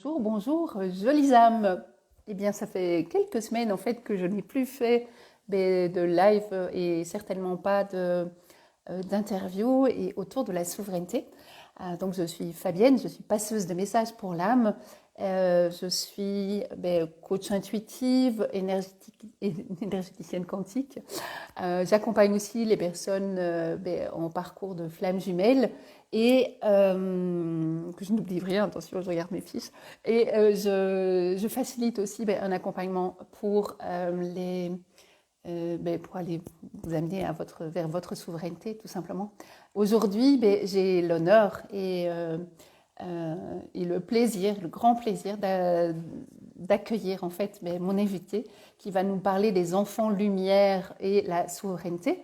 Bonjour, bonjour, jolies âmes. Eh bien, ça fait quelques semaines en fait que je n'ai plus fait de live et certainement pas d'interview et autour de la souveraineté. Donc, je suis Fabienne, je suis passeuse de messages pour l'âme. Je suis coach intuitive, énergéticienne quantique. J'accompagne aussi les personnes en parcours de flammes jumelles et que je n'oublie rien, attention, je regarde mes fiches. Et je facilite aussi un accompagnement pour pour aller vous amener vers votre souveraineté, tout simplement. Aujourd'hui, j'ai l'honneur et le plaisir, le grand plaisir d'accueillir en fait mon invité qui va nous parler des enfants lumière et la souveraineté.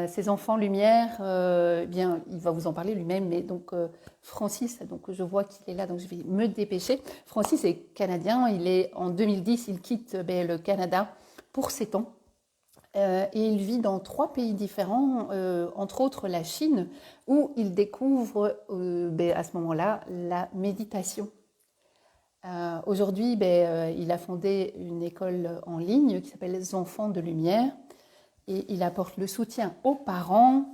Ces enfants lumière, bien, il va vous en parler lui-même, mais donc Francis, donc je vois qu'il est là, donc je vais me dépêcher. Francis est canadien, en 2010, il quitte le Canada pour 7 ans. Et il vit dans 3 pays différents, entre autres la Chine, où il découvre à ce moment-là la méditation. Aujourd'hui, il a fondé une école en ligne qui s'appelle Les Enfants de Lumière et il apporte le soutien aux parents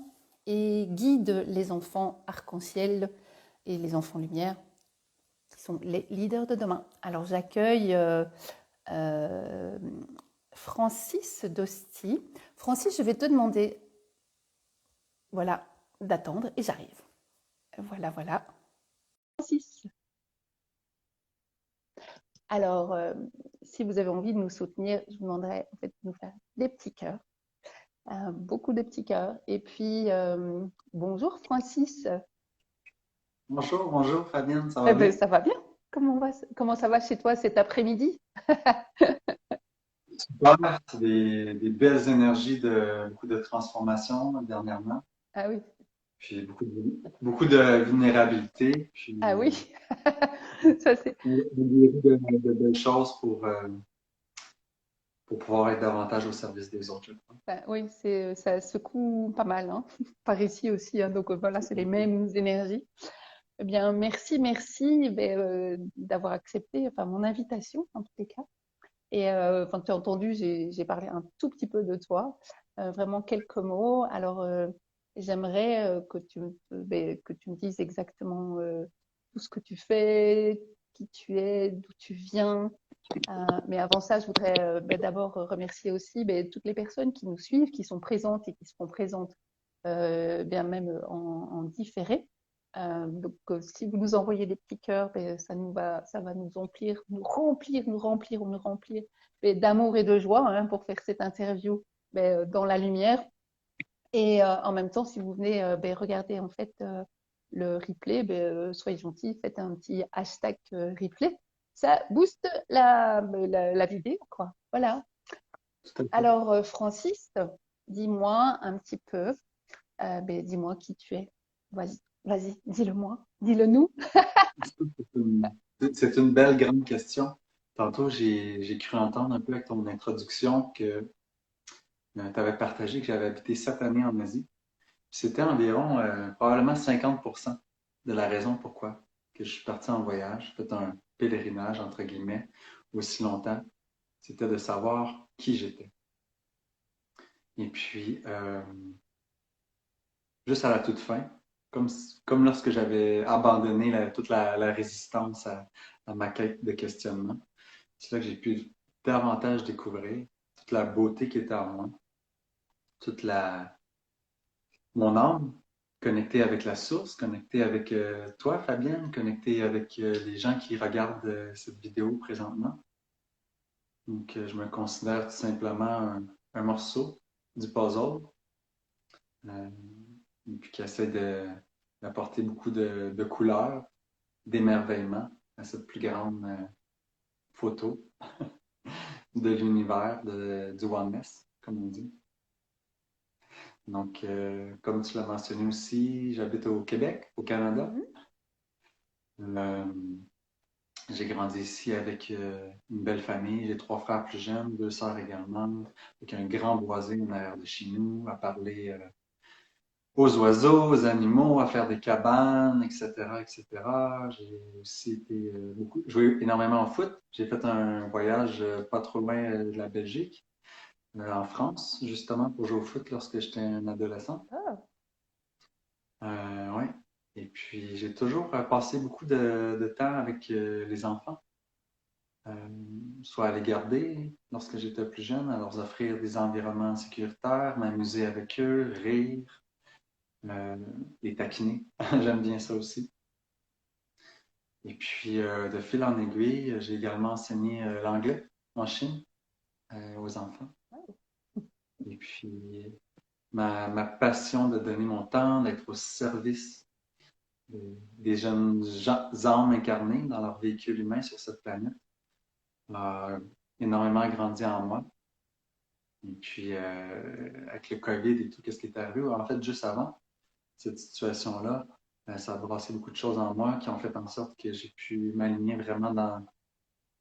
et guide les enfants arc-en-ciel et les enfants lumière qui sont les leaders de demain. Alors j'accueille euh, Francis Dosti. Francis, je vais te demander, voilà, d'attendre et j'arrive. Voilà, voilà. Francis. Alors, si vous avez envie de nous soutenir, je vous demanderai en fait, de nous faire des petits cœurs, beaucoup de petits cœurs. Et puis, bonjour Francis. Bonjour, bonjour Fabienne, ça va bien? Ça va bien? Comment ça va chez toi cet après-midi? Super, c'est des belles énergies de beaucoup de transformation dernièrement, Ah oui, puis beaucoup de vulnérabilité, puis ah oui, ça c'est. de belles choses pour pouvoir être davantage au service des autres, je crois. Oui, ça secoue pas mal, hein. Par ici aussi, hein. Donc voilà, c'est les mêmes énergies. Eh bien, merci d'avoir accepté enfin, mon invitation en tous les cas. Et enfin, tu as entendu, j'ai parlé un tout petit peu de toi, vraiment quelques mots. Alors, j'aimerais que tu me dises exactement tout ce que tu fais, qui tu es, d'où tu viens. Mais avant ça, je voudrais d'abord remercier aussi toutes les personnes qui nous suivent, qui sont présentes et qui seront présentes bien même en différé. Donc, si vous nous envoyez des petits cœurs, ça va nous remplir, nous remplir d'amour et de joie hein, pour faire cette interview dans la lumière. Et en même temps, si vous venez regarder en fait le replay, soyez gentils, faites un petit hashtag replay. Ça booste la vidéo, quoi. Voilà. Tout à fait. Alors, Francis, dis-moi un petit peu, dis-moi qui tu es. Vas-y, vas-y, dis-le-moi, dis-le-nous. C'est une belle grande question. Tantôt, j'ai cru entendre un peu avec ton introduction que tu avais partagé que j'avais habité 7 années en Asie. C'était environ probablement 50% de la raison pourquoi que je suis parti en voyage, fait un pèlerinage entre guillemets aussi longtemps. C'était de savoir qui j'étais. Et puis, juste à la toute fin, comme lorsque j'avais abandonné toute la résistance à ma quête de questionnement, c'est là que j'ai pu davantage découvrir toute la beauté qui était en moi, toute mon âme connectée avec la source, connectée avec toi, Fabienne, connectée avec les gens qui regardent cette vidéo présentement. Donc, je me considère tout simplement un morceau du puzzle, euh, et puis qui essaie d'apporter beaucoup de couleurs, d'émerveillement à cette plus grande photo de l'univers, du oneness, comme on dit. Donc, comme tu l'as mentionné aussi, j'habite au Québec, au Canada. Mhm. Euh, j'ai grandi ici avec une belle famille. J'ai 3 frères plus jeunes, 2 sœurs également, avec un grand boisé en arrière de chez nous, à parler aux oiseaux, aux animaux, à faire des cabanes, etc., etc. J'ai aussi été joué énormément au foot. J'ai fait un voyage pas trop loin de la Belgique, en France, justement, pour jouer au foot lorsque j'étais un adolescent. Ah, Ouais. Et puis, j'ai toujours passé beaucoup de temps avec les enfants, euh, soit à les garder lorsque j'étais plus jeune, à leur offrir des environnements sécuritaires, m'amuser avec eux, rire, euh, les taquiner. J'aime bien ça aussi. Et puis, de fil en aiguille, j'ai également enseigné l'anglais en Chine aux enfants. Et puis, ma passion de donner mon temps, d'être au service des jeunes âmes incarnées dans leur véhicule humain sur cette planète a énormément grandi en moi. Et puis, avec le COVID et tout, qu'est-ce qui est arrivé? En fait, juste avant cette situation-là, ça a brassé beaucoup de choses en moi qui ont fait en sorte que j'ai pu m'aligner vraiment dans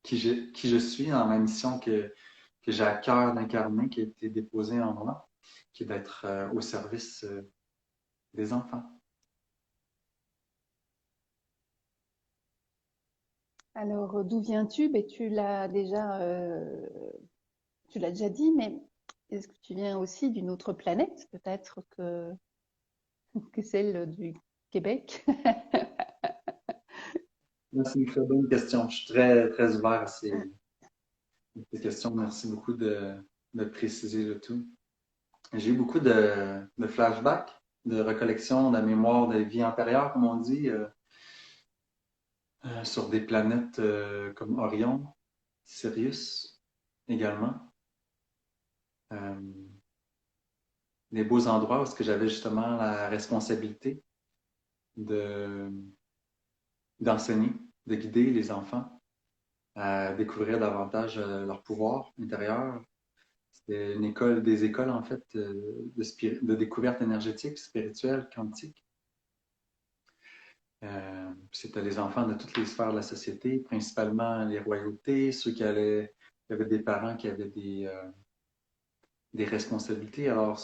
qui je suis, dans ma mission que j'ai à cœur d'incarner, qui a été déposée en moi, qui est d'être au service des enfants. alors, d'où viens-tu? Ben, tu l'as déjà dit, mais est-ce que tu viens aussi d'une autre planète, peut-être que celle du Québec? C'est une très bonne question. Je suis très, très ouvert à ces questions. Merci beaucoup de préciser le tout. J'ai eu beaucoup de flashbacks, de recollections, de mémoire de vie antérieure, comme on dit, sur des planètes comme Orion, Sirius également. Euh, des beaux endroits où est-ce que j'avais justement la responsabilité de, d'enseigner, de guider les enfants à découvrir davantage leur pouvoir intérieur. C'était une école, des écoles en fait de découverte énergétique, spirituelle, quantique. C'était les enfants de toutes les sphères de la société, principalement les royautés, ceux qui avaient des parents qui avaient des responsabilités. Alors,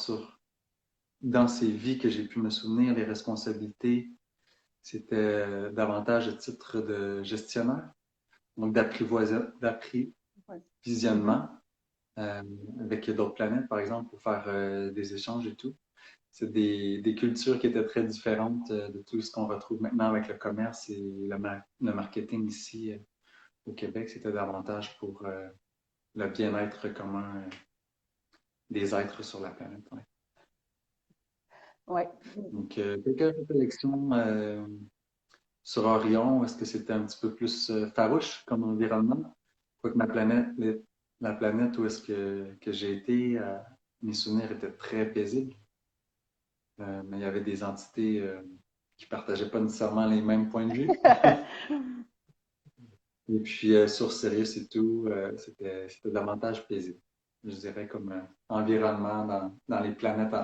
dans ces vies que j'ai pu me souvenir, les responsabilités, c'était davantage à titre de gestionnaire, donc Ouais. Mhm. d'approvisionnement avec d'autres planètes, par exemple, pour faire des échanges et tout. C'est des cultures qui étaient très différentes de tout ce qu'on retrouve maintenant avec le commerce et le marketing ici au Québec. C'était davantage pour le bien-être commun des êtres sur la planète. Ouais. Ouais. Donc, quelques réflexions sur Orion. Est-ce que c'était un petit peu plus farouche comme environnement? Quoique la planète où est-ce que j'ai été, mes souvenirs étaient très paisibles. Mais il y avait des entités qui partageaient pas nécessairement les mêmes points de vue. Et puis sur Sirius et tout, c'était davantage paisible, je dirais, comme environnement dans les planètes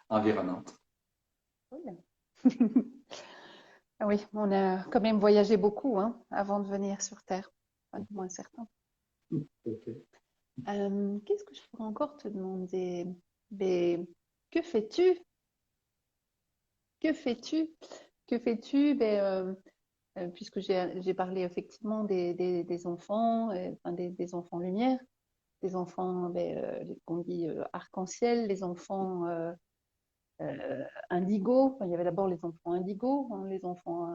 environnantes. Cool. Ah oui, on a quand même voyagé beaucoup hein, avant de venir sur Terre, enfin, du moins certains. Ok. Qu'est-ce que je pourrais encore te demander? Mais que fais-tu? Que fais-tu? Que fais-tu? Puisque j'ai parlé effectivement des enfants, enfin des enfants lumière, des enfants qu'on dit arc-en-ciel, les enfants indigo. Enfin, il y avait d'abord les enfants indigo, hein, les enfants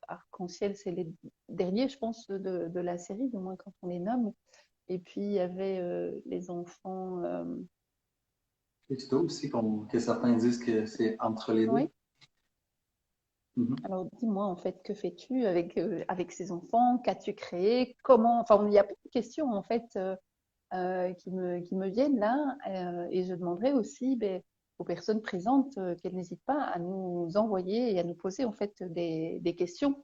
arc-en-ciel, c'est les derniers, je pense, de la série, du moins quand on les nomme. Et puis il y avait les enfants. Et c'est toi aussi que certains disent que c'est entre les deux. Oui. Mhm. Alors dis-moi en fait, que fais-tu avec ces enfants? Qu'as-tu créé? Comment? Enfin, il y a plein de questions en fait qui me viennent là, et je demanderai aussi aux personnes présentes qu'elles n'hésitent pas à nous envoyer et à nous poser en fait des questions,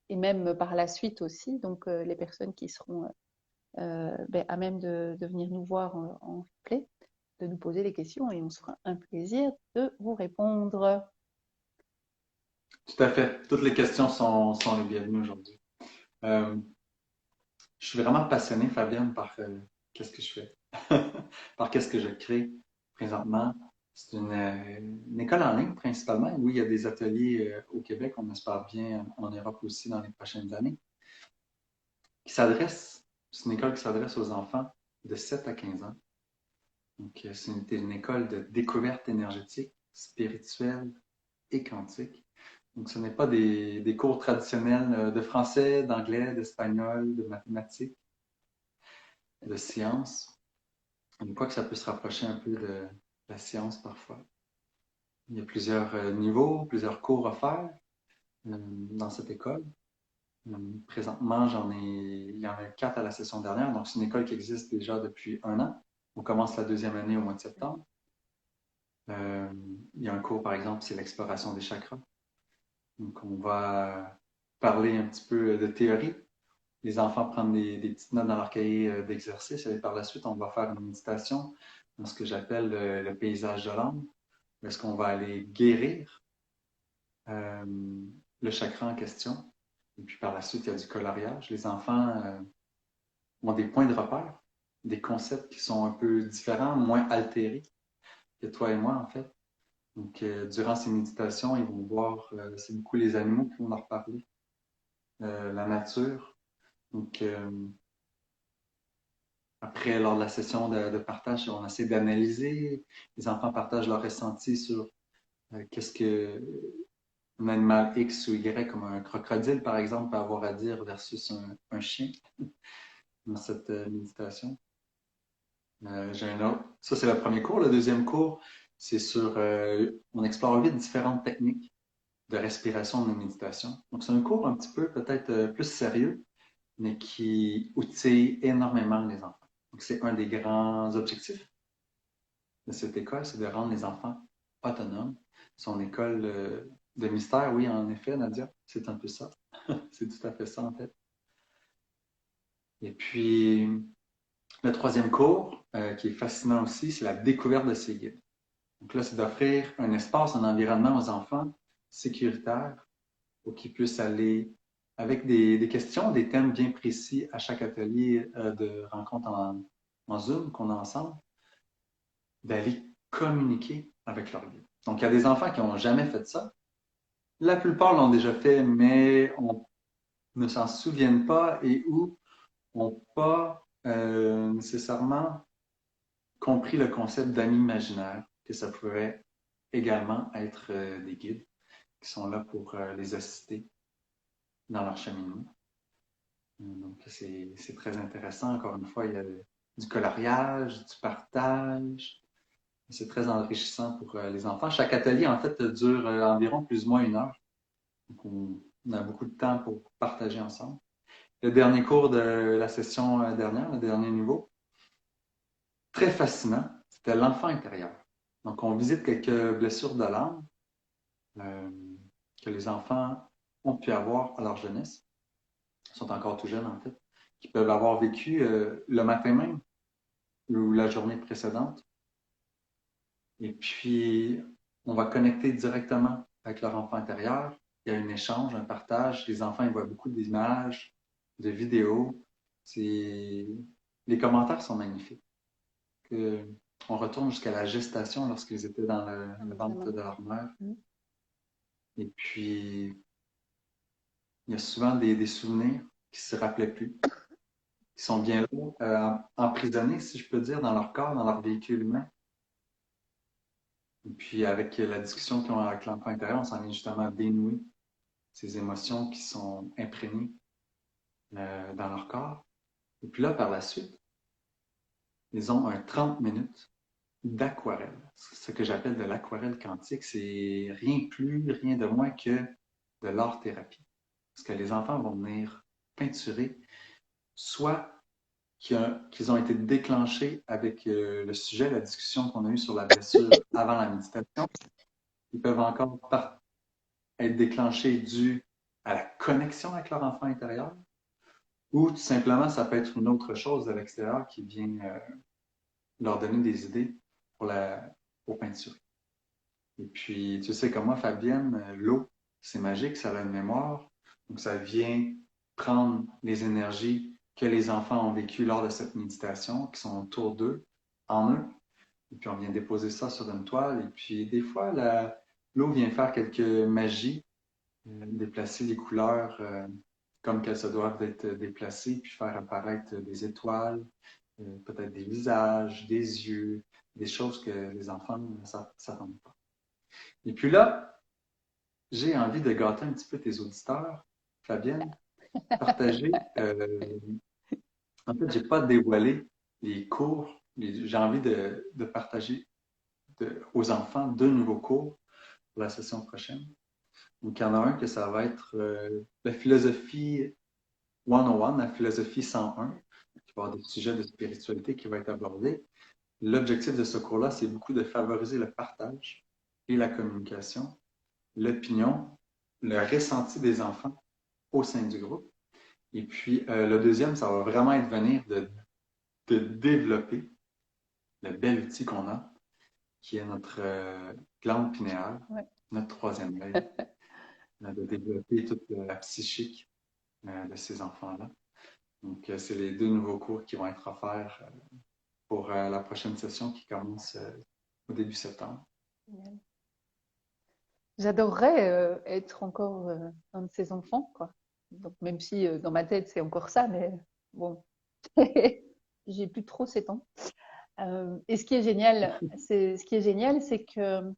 et même par la suite aussi. Donc les personnes qui seront à même de venir nous voir en replay, de nous poser des questions, et on se fera un plaisir de vous répondre. Tout à fait. Toutes les questions sont les bienvenues aujourd'hui. Euh, je suis vraiment passionné, Fabienne, par qu'est-ce que je fais, par qu'est-ce que je crée présentement. C'est une école en ligne principalement. Oui, il y a des ateliers au Québec, on espère bien en Europe aussi dans les prochaines années, c'est une école qui s'adresse aux enfants de 7 à 15 ans. Donc, c'est une école de découverte énergétique, spirituelle et quantique. Donc, ce n'est pas des cours traditionnels de français, d'anglais, d'espagnol, de mathématiques, de sciences. Une fois que ça peut se rapprocher un peu de la science parfois. Il y a plusieurs niveaux, plusieurs cours à faire dans cette école. Présentement, il y en a 4 à la session dernière, donc c'est une école qui existe déjà depuis 1 an. On commence la deuxième année au mois de septembre. Il y a un cours, par exemple, c'est l'exploration des chakras. Donc, on va parler un petit peu de théorie. Les enfants prennent des petites notes dans leur cahier d'exercice et par la suite, on va faire une méditation dans ce que j'appelle le paysage de l'âme. Est-ce qu'on va aller guérir euh, le chakra en question? Et puis par la suite, il y a du coloriage. Les enfants ont des points de repère, des concepts qui sont un peu différents, moins altérés que toi et moi, en fait. Donc, durant ces méditations, ils vont voir, c'est beaucoup les animaux qui vont leur parler, la nature. Donc, après, lors de la session de partage, on essaie d'analyser. Les enfants partagent leurs ressentis sur qu'est-ce que un animal X ou Y, comme un crocodile, par exemple, peut avoir à dire versus un chien dans cette méditation. J'ai un autre. Ça, c'est le premier cours. Le deuxième cours, c'est sur, on explore 8 différentes techniques de respiration, de méditation. Donc, c'est un cours un petit peu peut-être plus sérieux, mais qui outille énormément les enfants. Donc, c'est un des grands objectifs de cette école, c'est de rendre les enfants autonomes. Son école de mystère, oui, en effet, Nadia, c'est un peu ça. C'est tout à fait ça, en fait. Et puis, le troisième cours, qui est fascinant aussi, c'est la découverte de ses guides. Donc là, c'est d'offrir un espace, un environnement aux enfants sécuritaire pour qu'ils puissent aller avec des questions, des thèmes bien précis à chaque atelier de rencontre en Zoom qu'on a ensemble, d'aller communiquer avec leur guide. Donc, il y a des enfants qui n'ont jamais fait ça. La plupart l'ont déjà fait, mais on ne s'en souviennent pas et ou n'ont pas nécessairement compris le concept d'amis imaginaires, que ça pouvait également être des guides qui sont là pour les assister dans leur cheminement. Donc, c'est très intéressant. Encore une fois, il y a du coloriage, du partage. C'est très enrichissant pour les enfants. Chaque atelier, en fait, dure environ plus ou moins 1 heure. Donc, on a beaucoup de temps pour partager ensemble. Le dernier cours de la session dernière, le dernier niveau, très fascinant, c'était l'enfant intérieur. Donc, on visite quelques blessures de l'âme euh, que les enfants ont pu avoir à leur jeunesse. Ils sont encore tout jeunes, en fait, qui peuvent avoir vécu le matin même ou la journée précédente. Et puis, on va connecter directement avec leur enfant intérieur. Il y a un échange, un partage. Les enfants, ils voient beaucoup d'images, de vidéos. Les commentaires sont magnifiques. On retourne jusqu'à la gestation lorsqu'ils étaient dans le ventre de leur mère. Et puis, il y a souvent des souvenirs qui ne se rappelaient plus, qui sont bien là, emprisonnés, si je peux dire, dans leur corps, dans leur véhicule humain. Et puis, avec la discussion qu'ils ont avec l'enfant intérieur, on s'en vient justement à dénouer ces émotions qui sont imprégnées dans leur corps. Et puis là, par la suite, ils ont un 30 minutes d'aquarelle. Ce que j'appelle de l'aquarelle quantique, c'est rien plus, rien de moins que de l'art-thérapie. Parce que les enfants vont venir peinturer, soit qu'ils ont été déclenchés avec le sujet, la discussion qu'on a eue sur la blessure avant la méditation. Ils peuvent encore être déclenchés dû à la connexion avec leur enfant intérieur, ou tout simplement, ça peut être une autre chose de l'extérieur qui vient leur donner des idées pour peinturer. Et puis, tu sais comme moi, Fabienne, l'eau, c'est magique, ça a une mémoire. Donc, ça vient prendre les énergies que les enfants ont vécues lors de cette méditation, qui sont autour d'eux, en eux, Et puis on vient déposer ça sur une toile. Et puis des fois, l'eau vient faire quelques magies, déplacer les couleurs comme qu'elles se doivent d'être déplacées, puis faire apparaître des étoiles, peut-être des visages, des yeux, des choses que les enfants ne s'attendent pas. Et puis là, j'ai envie de gâter un petit peu tes auditeurs, Fabienne, partager. En fait, j'ai pas dévoilé les cours. J'ai envie de partager aux enfants deux nouveaux cours pour la session prochaine. Donc, il y en a un que ça va être la philosophie 101, la philosophie 101, qui va avoir des sujets de spiritualité qui vont être abordés. L'objectif de ce cours-là, c'est beaucoup de favoriser le partage et la communication, l'opinion, le ressenti des enfants au sein du groupe. Et puis, le deuxième, ça va vraiment être venir de développer le bel outil qu'on a, qui est notre glande pinéale, Ouais. notre troisième œil, de développer toute la psychique de ces enfants-là. Donc, c'est les deux nouveaux cours qui vont être offerts pour la prochaine session qui commence au début septembre. J'adorerais être encore un de ces enfants, quoi. Donc, même si dans ma tête c'est encore ça, mais bon, j'ai plus trop ces temps. Et ce qui est génial, c'est que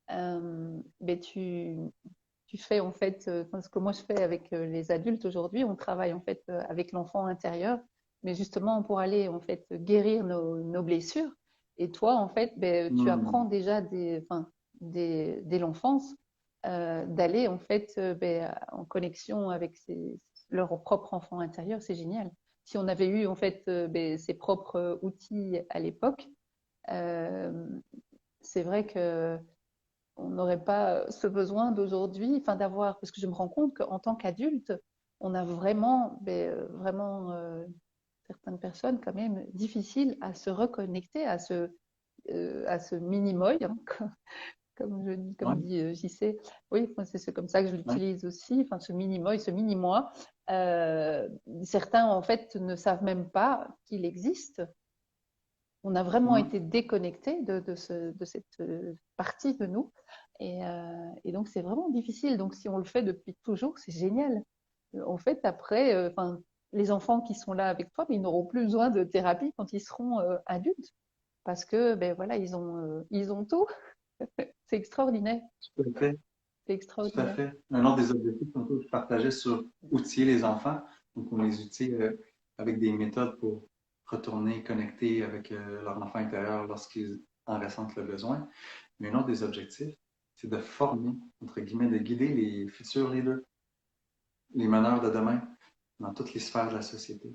ben, tu fais en fait, ce que moi je fais avec les adultes aujourd'hui, on travaille en fait avec l'enfant intérieur, mais justement pour aller en fait guérir nos blessures. Et toi, en fait, ben, tu apprends déjà dès l'enfance d'aller en fait ben, en connexion avec leur propre enfant intérieur. C'est génial. Si on avait eu en fait ben, ses propres outils à l'époque, euh, c'est vrai que on n'aurait pas ce besoin d'aujourd'hui, enfin d'avoir, parce que je me rends compte qu'en tant qu'adulte, on a vraiment, certaines personnes quand même difficiles à se reconnecter à ce mini-moi, hein, comme Ouais, dit JC. Oui, enfin, c'est comme ça que je ouais. l'utilise aussi, enfin ce mini-moi, ce mini-moi. Certains en fait ne savent même pas qu'il existe. On a vraiment été déconnectés de cette partie de nous. Et donc, c'est vraiment difficile. Donc, si on le fait depuis toujours, c'est génial. En fait, après, les enfants qui sont là avec toi, ils n'auront plus besoin de thérapie quand ils seront adultes. Parce que, ben voilà, ils ont tout. C'est extraordinaire. Tout à fait. C'est Tout à extraordinaire. fait. Un autre des objectifs qu'on peut partager sur outiller les enfants. Donc, on les outille avec des méthodes pour retourner connecter avec leur enfant intérieur lorsqu'ils en ressentent le besoin. Mais un autre des objectifs, c'est de former, entre guillemets, de guider les futurs leaders, les meneurs de demain dans toutes les sphères de la société.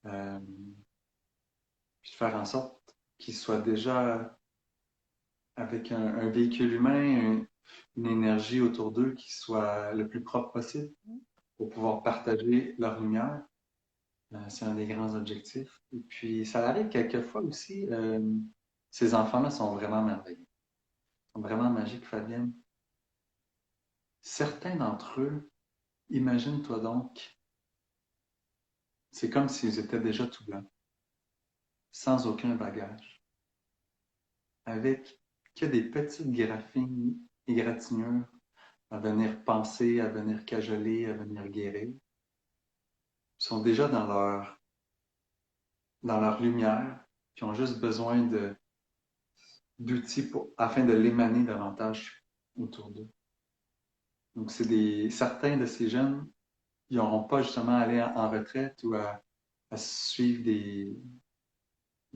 Euh, Puis de faire en sorte qu'ils soient déjà avec un véhicule humain, une énergie autour d'eux qui soit le plus propre possible pour pouvoir partager leur lumière. C'est un des grands objectifs. Et puis, ça arrive quelquefois aussi, ces enfants-là sont vraiment merveilleux, sont vraiment magiques, Fabienne. Certains d'entre eux, imagine-toi donc, c'est comme s'ils étaient déjà tout blancs, sans aucun bagage, avec que des petites égratignures à venir penser, à venir cajoler, à venir guérir. Ils sont déjà dans leur lumière, qui ont juste besoin d'outils afin de l'émaner davantage autour d'eux. Donc, certains de ces jeunes, ils n'auront pas justement à aller en retraite ou à suivre des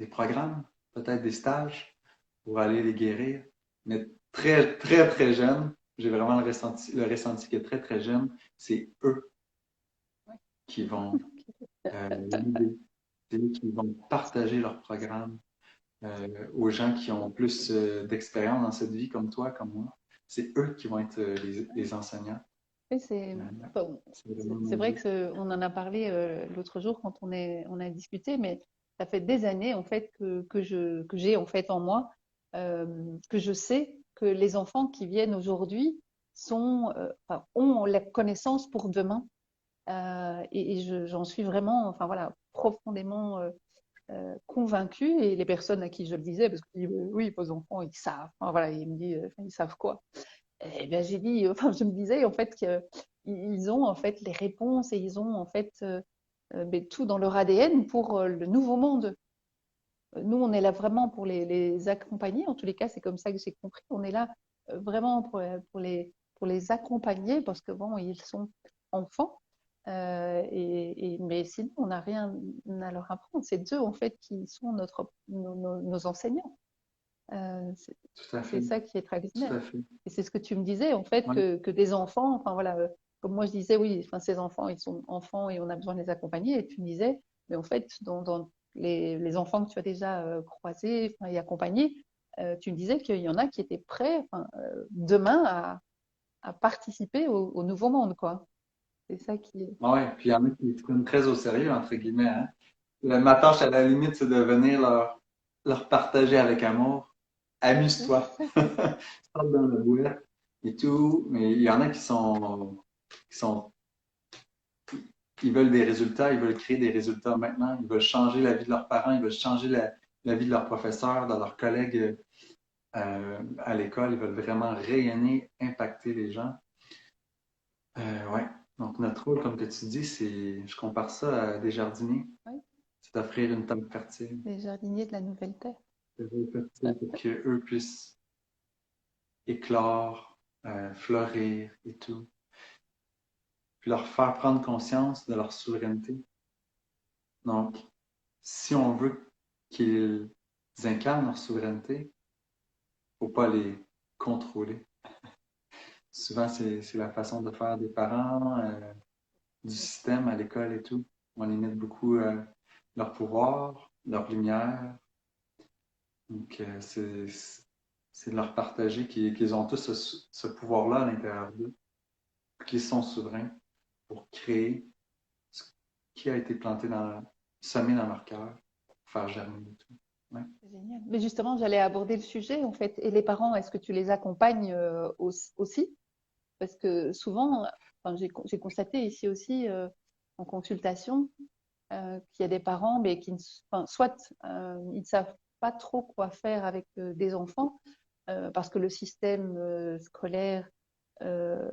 programmes, peut-être des stages pour aller les guérir. Mais très, très, très jeunes, j'ai vraiment le ressenti que très, très jeunes, c'est eux qui vont l'idée, c'est eux qui vont partager leur programme aux gens qui ont plus d'expérience dans cette vie, comme toi, comme moi. C'est eux qui vont être les enseignants. Oui, Euh, bon, c'est vraiment c'est vrai magique. que on en a parlé l'autre jour quand on a discuté, mais ça fait des années en fait que j'ai en fait en moi que je sais que les enfants qui viennent aujourd'hui ont la connaissance pour demain. J'en suis vraiment, enfin voilà, profondément convaincue, et les personnes à qui je le disais, parce que je dis, oui, vos enfants, ils savent. Enfin, voilà, ils me disent, ils savent quoi? Et ben, j'ai dit, enfin, je me disais en fait qu'ils ont en fait les réponses et ils ont en fait ben, tout dans leur ADN pour le nouveau monde. Nous, on est là vraiment pour les accompagner. En tous les cas, c'est comme ça que j'ai compris. On est là vraiment pour les accompagner parce que bon, ils sont enfants. Mais sinon, on n'a rien à leur apprendre. C'est eux, en fait, qui sont nos enseignants. C'est Tout à c'est fait. ça qui est Tout extraordinaire. à fait. Et c'est ce que tu me disais, en fait, Ouais. que des enfants, enfin voilà, comme moi je disais, oui, enfin, ces enfants, ils sont enfants et on a besoin de les accompagner. Et tu me disais, mais en fait, dans les enfants que tu as déjà croisés enfin, et accompagnés, tu me disais qu'il y en a qui étaient prêts enfin, demain à participer au nouveau monde, quoi. C'est ça qui est. Ouais. Puis il y en a qui se prennent très au sérieux, entre guillemets, hein. Ma tâche, à la limite, c'est de venir leur partager avec amour. Amuse-toi. Sors dans la boîte et tout. Mais il y en a qui sont, ils veulent des résultats, ils veulent créer des résultats maintenant. Ils veulent changer la vie de leurs parents, ils veulent changer la vie de leurs professeurs, de leurs collègues à l'école. Ils veulent vraiment rayonner, impacter les gens. Ouais. Donc, notre rôle, comme que tu dis, je compare ça à des jardiniers. Oui, C'est d'offrir une table fertile. les jardiniers de la nouvelle terre. De fertile pour qu'eux puissent éclore, fleurir et tout. Puis leur faire prendre conscience de leur souveraineté. Donc, si on veut qu'ils incarnent leur souveraineté, il ne faut pas les contrôler. Souvent, c'est la façon de faire des parents, du système à l'école et tout. On limite beaucoup leur pouvoir, leur lumière. Donc, c'est de leur partager qu'ils ont tous ce pouvoir-là à l'intérieur d'eux, qu'ils sont souverains pour créer ce qui a été semé dans leur cœur, pour faire germer et tout. Ouais. C'est génial. Mais justement, j'allais aborder le sujet, en fait. Et les parents, est-ce que tu les accompagnes aussi? Parce que souvent, enfin, j'ai constaté ici aussi en consultation qu'il y a des parents mais qui enfin, soit ils ne savent pas trop quoi faire avec des enfants parce que le système scolaire euh,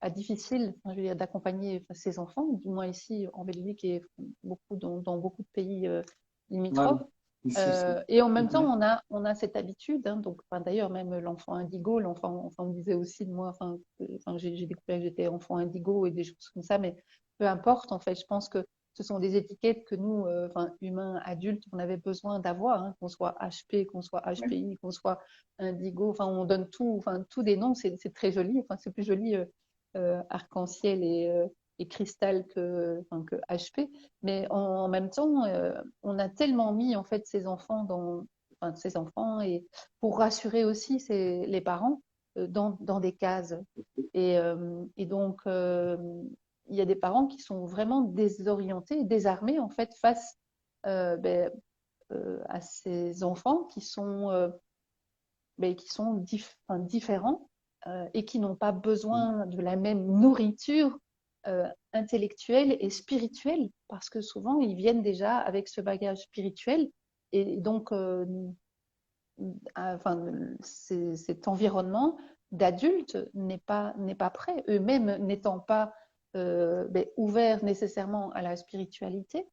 a difficile enfin, je veux dire, d'accompagner enfin, ces enfants, du moins ici en Belgique et dans beaucoup de pays Ouais, limitrophes. ici aussi. Et en même temps, Mhm. on a cette habitude, hein, donc enfin, d'ailleurs même l'enfant indigo, enfin, on disait aussi de moi, enfin, j'ai découvert que j'étais enfant indigo et des choses comme ça, mais peu importe, en fait, je pense que ce sont des étiquettes que nous, enfin, humains, adultes, on avait besoin d'avoir, hein, qu'on soit HP, qu'on soit Ouais. HPI, qu'on soit indigo, enfin, on donne tout, enfin, tous des noms, c'est très joli, enfin, c'est plus joli arc-en-ciel et cristal enfin, que HP, mais en même temps, on a tellement mis en fait ces enfants enfin, ces enfants et pour rassurer aussi les parents dans des cases. Et donc, il y a des parents qui sont vraiment désorientés, désarmés en fait face ben, à ces enfants qui sont enfin, différents et qui n'ont pas besoin de la même nourriture intellectuelle et spirituelle, parce que souvent ils viennent déjà avec ce bagage spirituel et donc enfin, cet environnement d'adultes n'est pas prêt, eux-mêmes n'étant pas ouverts nécessairement à la spiritualité.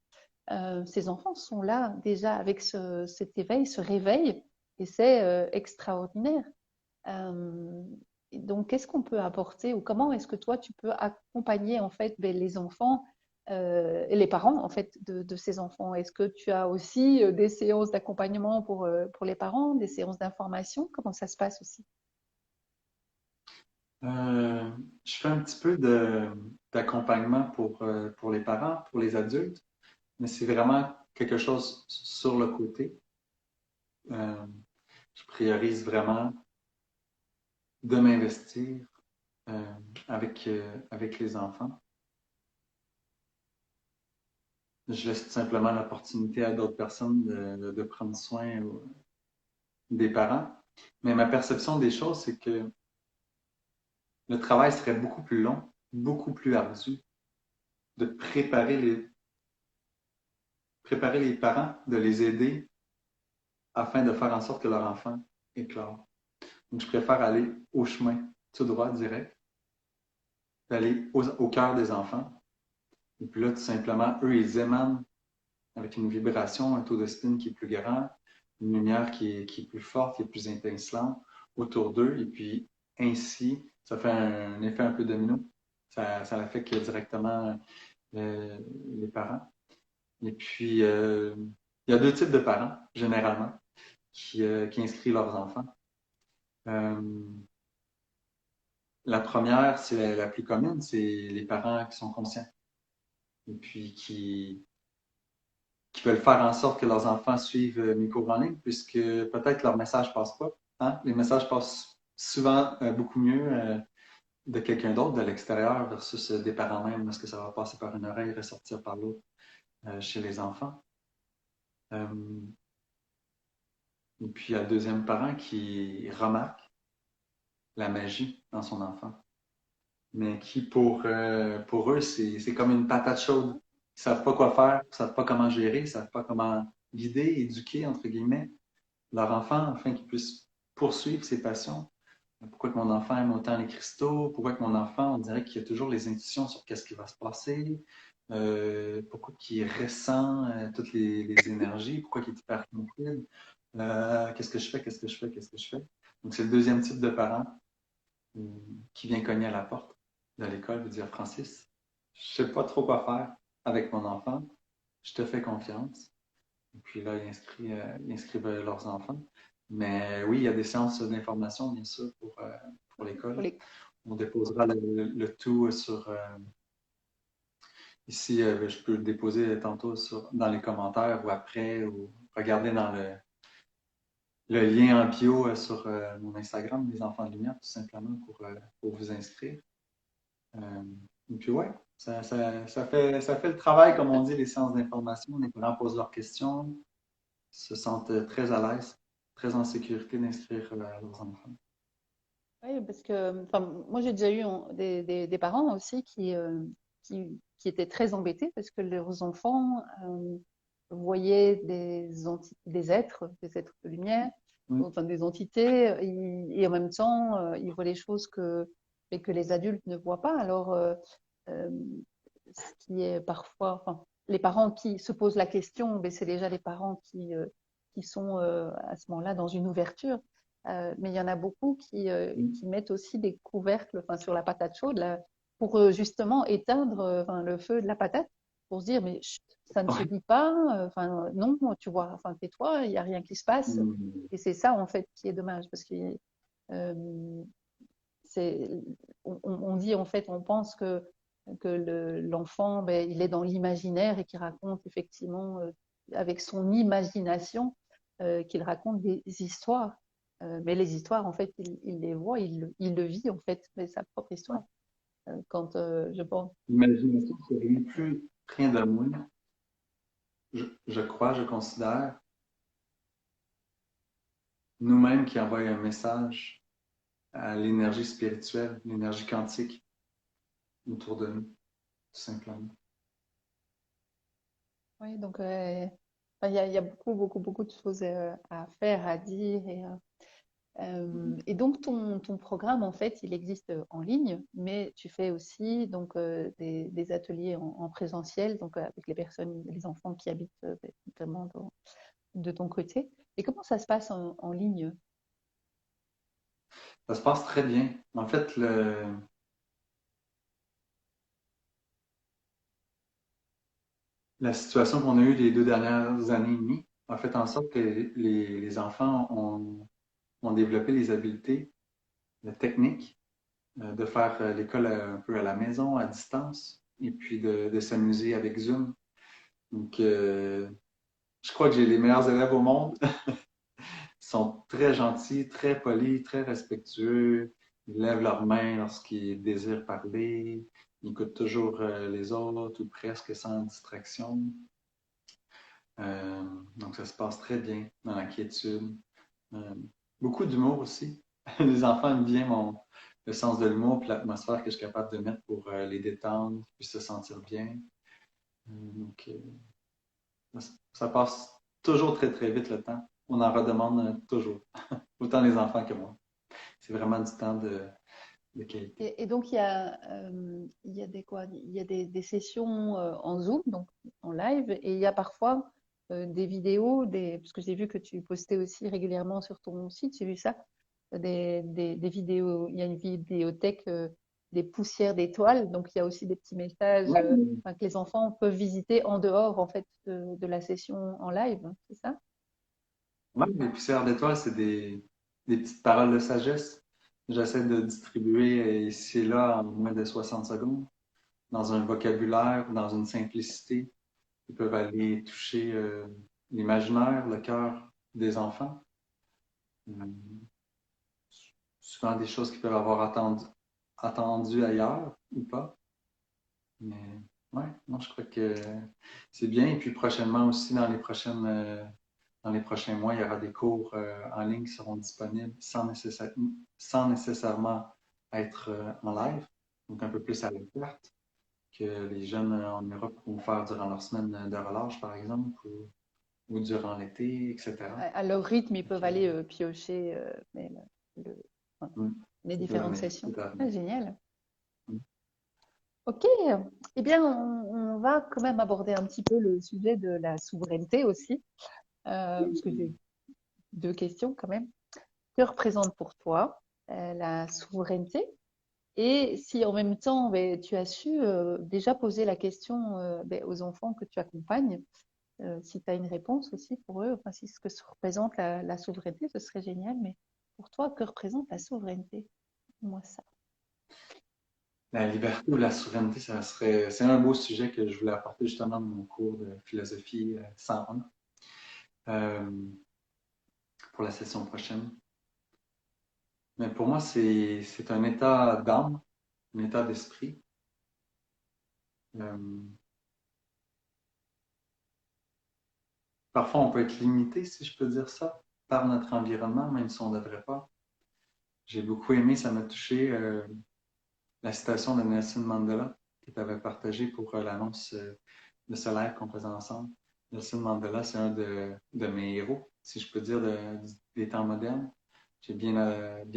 Ces enfants sont là déjà avec cet éveil, ce réveil, et c'est extraordinaire. Euh, donc, qu'est-ce qu'on peut apporter ou comment est-ce que toi, tu peux accompagner en fait les enfants et les parents en fait de ces enfants? Est-ce que tu as aussi des séances d'accompagnement pour les parents, des séances d'information? Comment ça se passe aussi? Euh, je fais un petit peu d'accompagnement pour les parents, pour les adultes, mais c'est vraiment quelque chose sur le côté. Euh, je priorise vraiment de m'investir euh, avec les enfants. Je laisse tout simplement l'opportunité à d'autres personnes de prendre soin des parents. Mais ma perception des choses, c'est que le travail serait beaucoup plus long, beaucoup plus ardu de préparer les parents, de les aider afin de faire en sorte que leur enfant éclore. Donc, je préfère aller au chemin, tout droit, direct, d'aller au cœur des enfants. Et puis là, tout simplement, eux, ils émanent avec une vibration, un taux de spin qui est plus grand, une lumière qui est plus forte, qui est plus étincelante autour d'eux. Et puis, ainsi, ça fait un effet un peu domino. Ça affecte directement les parents. Et puis, il y a deux types de parents, généralement, qui inscrivent leurs enfants. Euh, la première, c'est la plus commune, c'est les parents qui sont conscients et puis qui veulent faire en sorte que leurs enfants suivent mes cours en ligne, puisque peut-être leur message passe pas. Hein? Les messages passent souvent beaucoup mieux de quelqu'un d'autre, de l'extérieur, versus des parents même, parce que ça va passer par une oreille et ressortir par l'autre chez les enfants. Et puis, il y a le deuxième parent qui remarque la magie dans son enfant, mais qui, pour eux, c'est comme une patate chaude. Ils ne savent pas quoi faire, ils ne savent pas comment gérer, ils ne savent pas comment guider, éduquer, entre guillemets, leur enfant afin qu'il puisse poursuivre ses passions. Pourquoi que mon enfant aime autant les cristaux? Pourquoi que mon enfant, on dirait qu'il a toujours les intuitions sur qu'est-ce qui va se passer? Pourquoi qu'il ressent toutes les énergies? Pourquoi qu'il est hyper tranquille? Qu'est-ce que je fais? Qu'est-ce que je fais? Qu'est-ce que je fais? Donc, c'est le deuxième type de parent euh, qui vient cogner à la porte de l'école et dire Francis, je ne sais pas trop quoi faire avec mon enfant, je te fais confiance. Et puis là, ils inscrivent leurs enfants. Mais oui, il y a des séances d'information, bien sûr, pour l'école. On déposera le tout sur. Ici, je peux le déposer tantôt dans les commentaires ou après, ou regarder dans le lien en bio sur mon Instagram, Les Enfants de Lumière, tout simplement pour vous inscrire. Et puis ouais, ça fait le travail, comme on dit, les séances d'information. Les parents posent leurs questions, se sentent très à l'aise, très en sécurité d'inscrire leurs enfants. Oui, parce que enfin, moi j'ai déjà eu des parents aussi qui étaient très embêtés parce que leurs enfants voyaient des êtres de lumière, Mm. enfin des entités, et en même temps ils voient les choses et que les adultes ne voient pas. Alors, euh, ce qui est parfois, enfin, les parents qui se posent la question, ben, c'est déjà les parents qui sont à ce moment-là dans une ouverture. Mais il y en a beaucoup qui mettent aussi des couvercles enfin, sur la patate chaude là, pour justement éteindre enfin, le feu de la patate, pour se dire mais chut, ça ne se Ouais. dit pas, enfin non, tu vois, enfin tais-toi, il n'y a rien qui se passe. Mm. Et c'est ça en fait qui est dommage parce que euh, c'est, on dit en fait, on pense que l'enfant, ben, il est dans l'imaginaire et qu'il raconte effectivement avec son imagination, qu'il raconte des histoires. Mais les histoires, en fait, il les voit, il le vit en fait, mais sa propre histoire. Quand je pense, L'imagination, c'est rien de moins. Je crois, je considère, nous-mêmes qui envoyons un message à l'énergie spirituelle, l'énergie quantique autour de nous, tout simplement. oui, donc enfin, il y a beaucoup, beaucoup, beaucoup de choses à faire, à dire et donc, ton programme, en fait, il existe en ligne, mais tu fais aussi donc, des ateliers en présentiel, donc avec les personnes, les enfants qui habitent vraiment de ton côté. Et comment ça se passe en ligne? Ça se passe très bien. En fait, la situation qu'on a eue les 2 dernières années et demie a fait en sorte que les enfants ont développé les habiletés, la technique de faire l'école un peu à la maison, à distance, et puis de s'amuser avec Zoom. Donc, je crois que j'ai les meilleurs élèves au monde. Ils sont très gentils, très polis, très respectueux. Ils lèvent leurs mains lorsqu'ils désirent parler. Ils écoutent toujours les autres ou presque sans distraction. Euh, donc, ça se passe très bien dans la quiétude. Euh, beaucoup d'humour aussi. Les enfants aiment bien le sens de l'humour et l'atmosphère que je suis capable de mettre pour les détendre puis se sentir bien. Donc, Ça passe toujours très, très vite le temps. On en redemande toujours. Autant les enfants que moi. C'est vraiment du temps de qualité. Et donc, il y a des quoi? Il y a des sessions en Zoom, donc en live, et il y a parfois des vidéos, parce que j'ai vu que tu postais aussi régulièrement sur ton site, j'ai vu ça, des vidéos, il y a une vidéothèque des poussières d'étoiles, donc il y a aussi des petits messages Ouais. enfin, que les enfants peuvent visiter en dehors en fait de la session en live, hein, c'est ça? Ouais, les poussières d'étoiles, c'est des petites paroles de sagesse. J'essaie de distribuer ici et là en moins de 60 secondes, dans un vocabulaire, dans une simplicité. Ils peuvent aller toucher l'imaginaire, le cœur des enfants. Euh, Souvent des choses qu'ils peuvent avoir attendu ailleurs ou pas. Mais ouais, moi je crois que c'est bien. Et puis prochainement aussi, dans les prochains mois, il y aura des cours en ligne qui seront disponibles sans nécessairement être en live, donc un peu plus à la carte, que les jeunes en Europe pourront faire durant leur semaine de relâche, par exemple, ou durant l'été, etc. À leur rythme, ils peuvent Donc, aller piocher le- enfin, mm, les ça peut différentes venir, sessions. tout à Ah, fait. génial. Mm. Ok, eh bien, on va quand même aborder un petit peu le sujet de la souveraineté aussi, parce que j'ai deux questions quand même. Que représente pour toi la souveraineté? Et si en même temps, ben, tu as su déjà poser la question ben, aux enfants que tu accompagnes, si tu as une réponse aussi pour eux, enfin, si ce que ça représente la souveraineté, ce serait génial. Mais pour toi, que représente la souveraineté? Moi, ça. La liberté ou la souveraineté, c'est un beau sujet que je voulais apporter justement dans mon cours de philosophie 101 pour la session prochaine. Mais pour moi, c'est un état d'âme, un état d'esprit. Euh, Parfois, on peut être limité, si je peux dire ça, par notre environnement, même si on ne devrait pas. J'ai beaucoup aimé, ça m'a touché, la citation de Nelson Mandela que tu avais partagée pour l'annonce de ce live qu'on faisait ensemble. Nelson Mandela, c'est un de mes héros, si je peux dire, des temps modernes. J'ai bien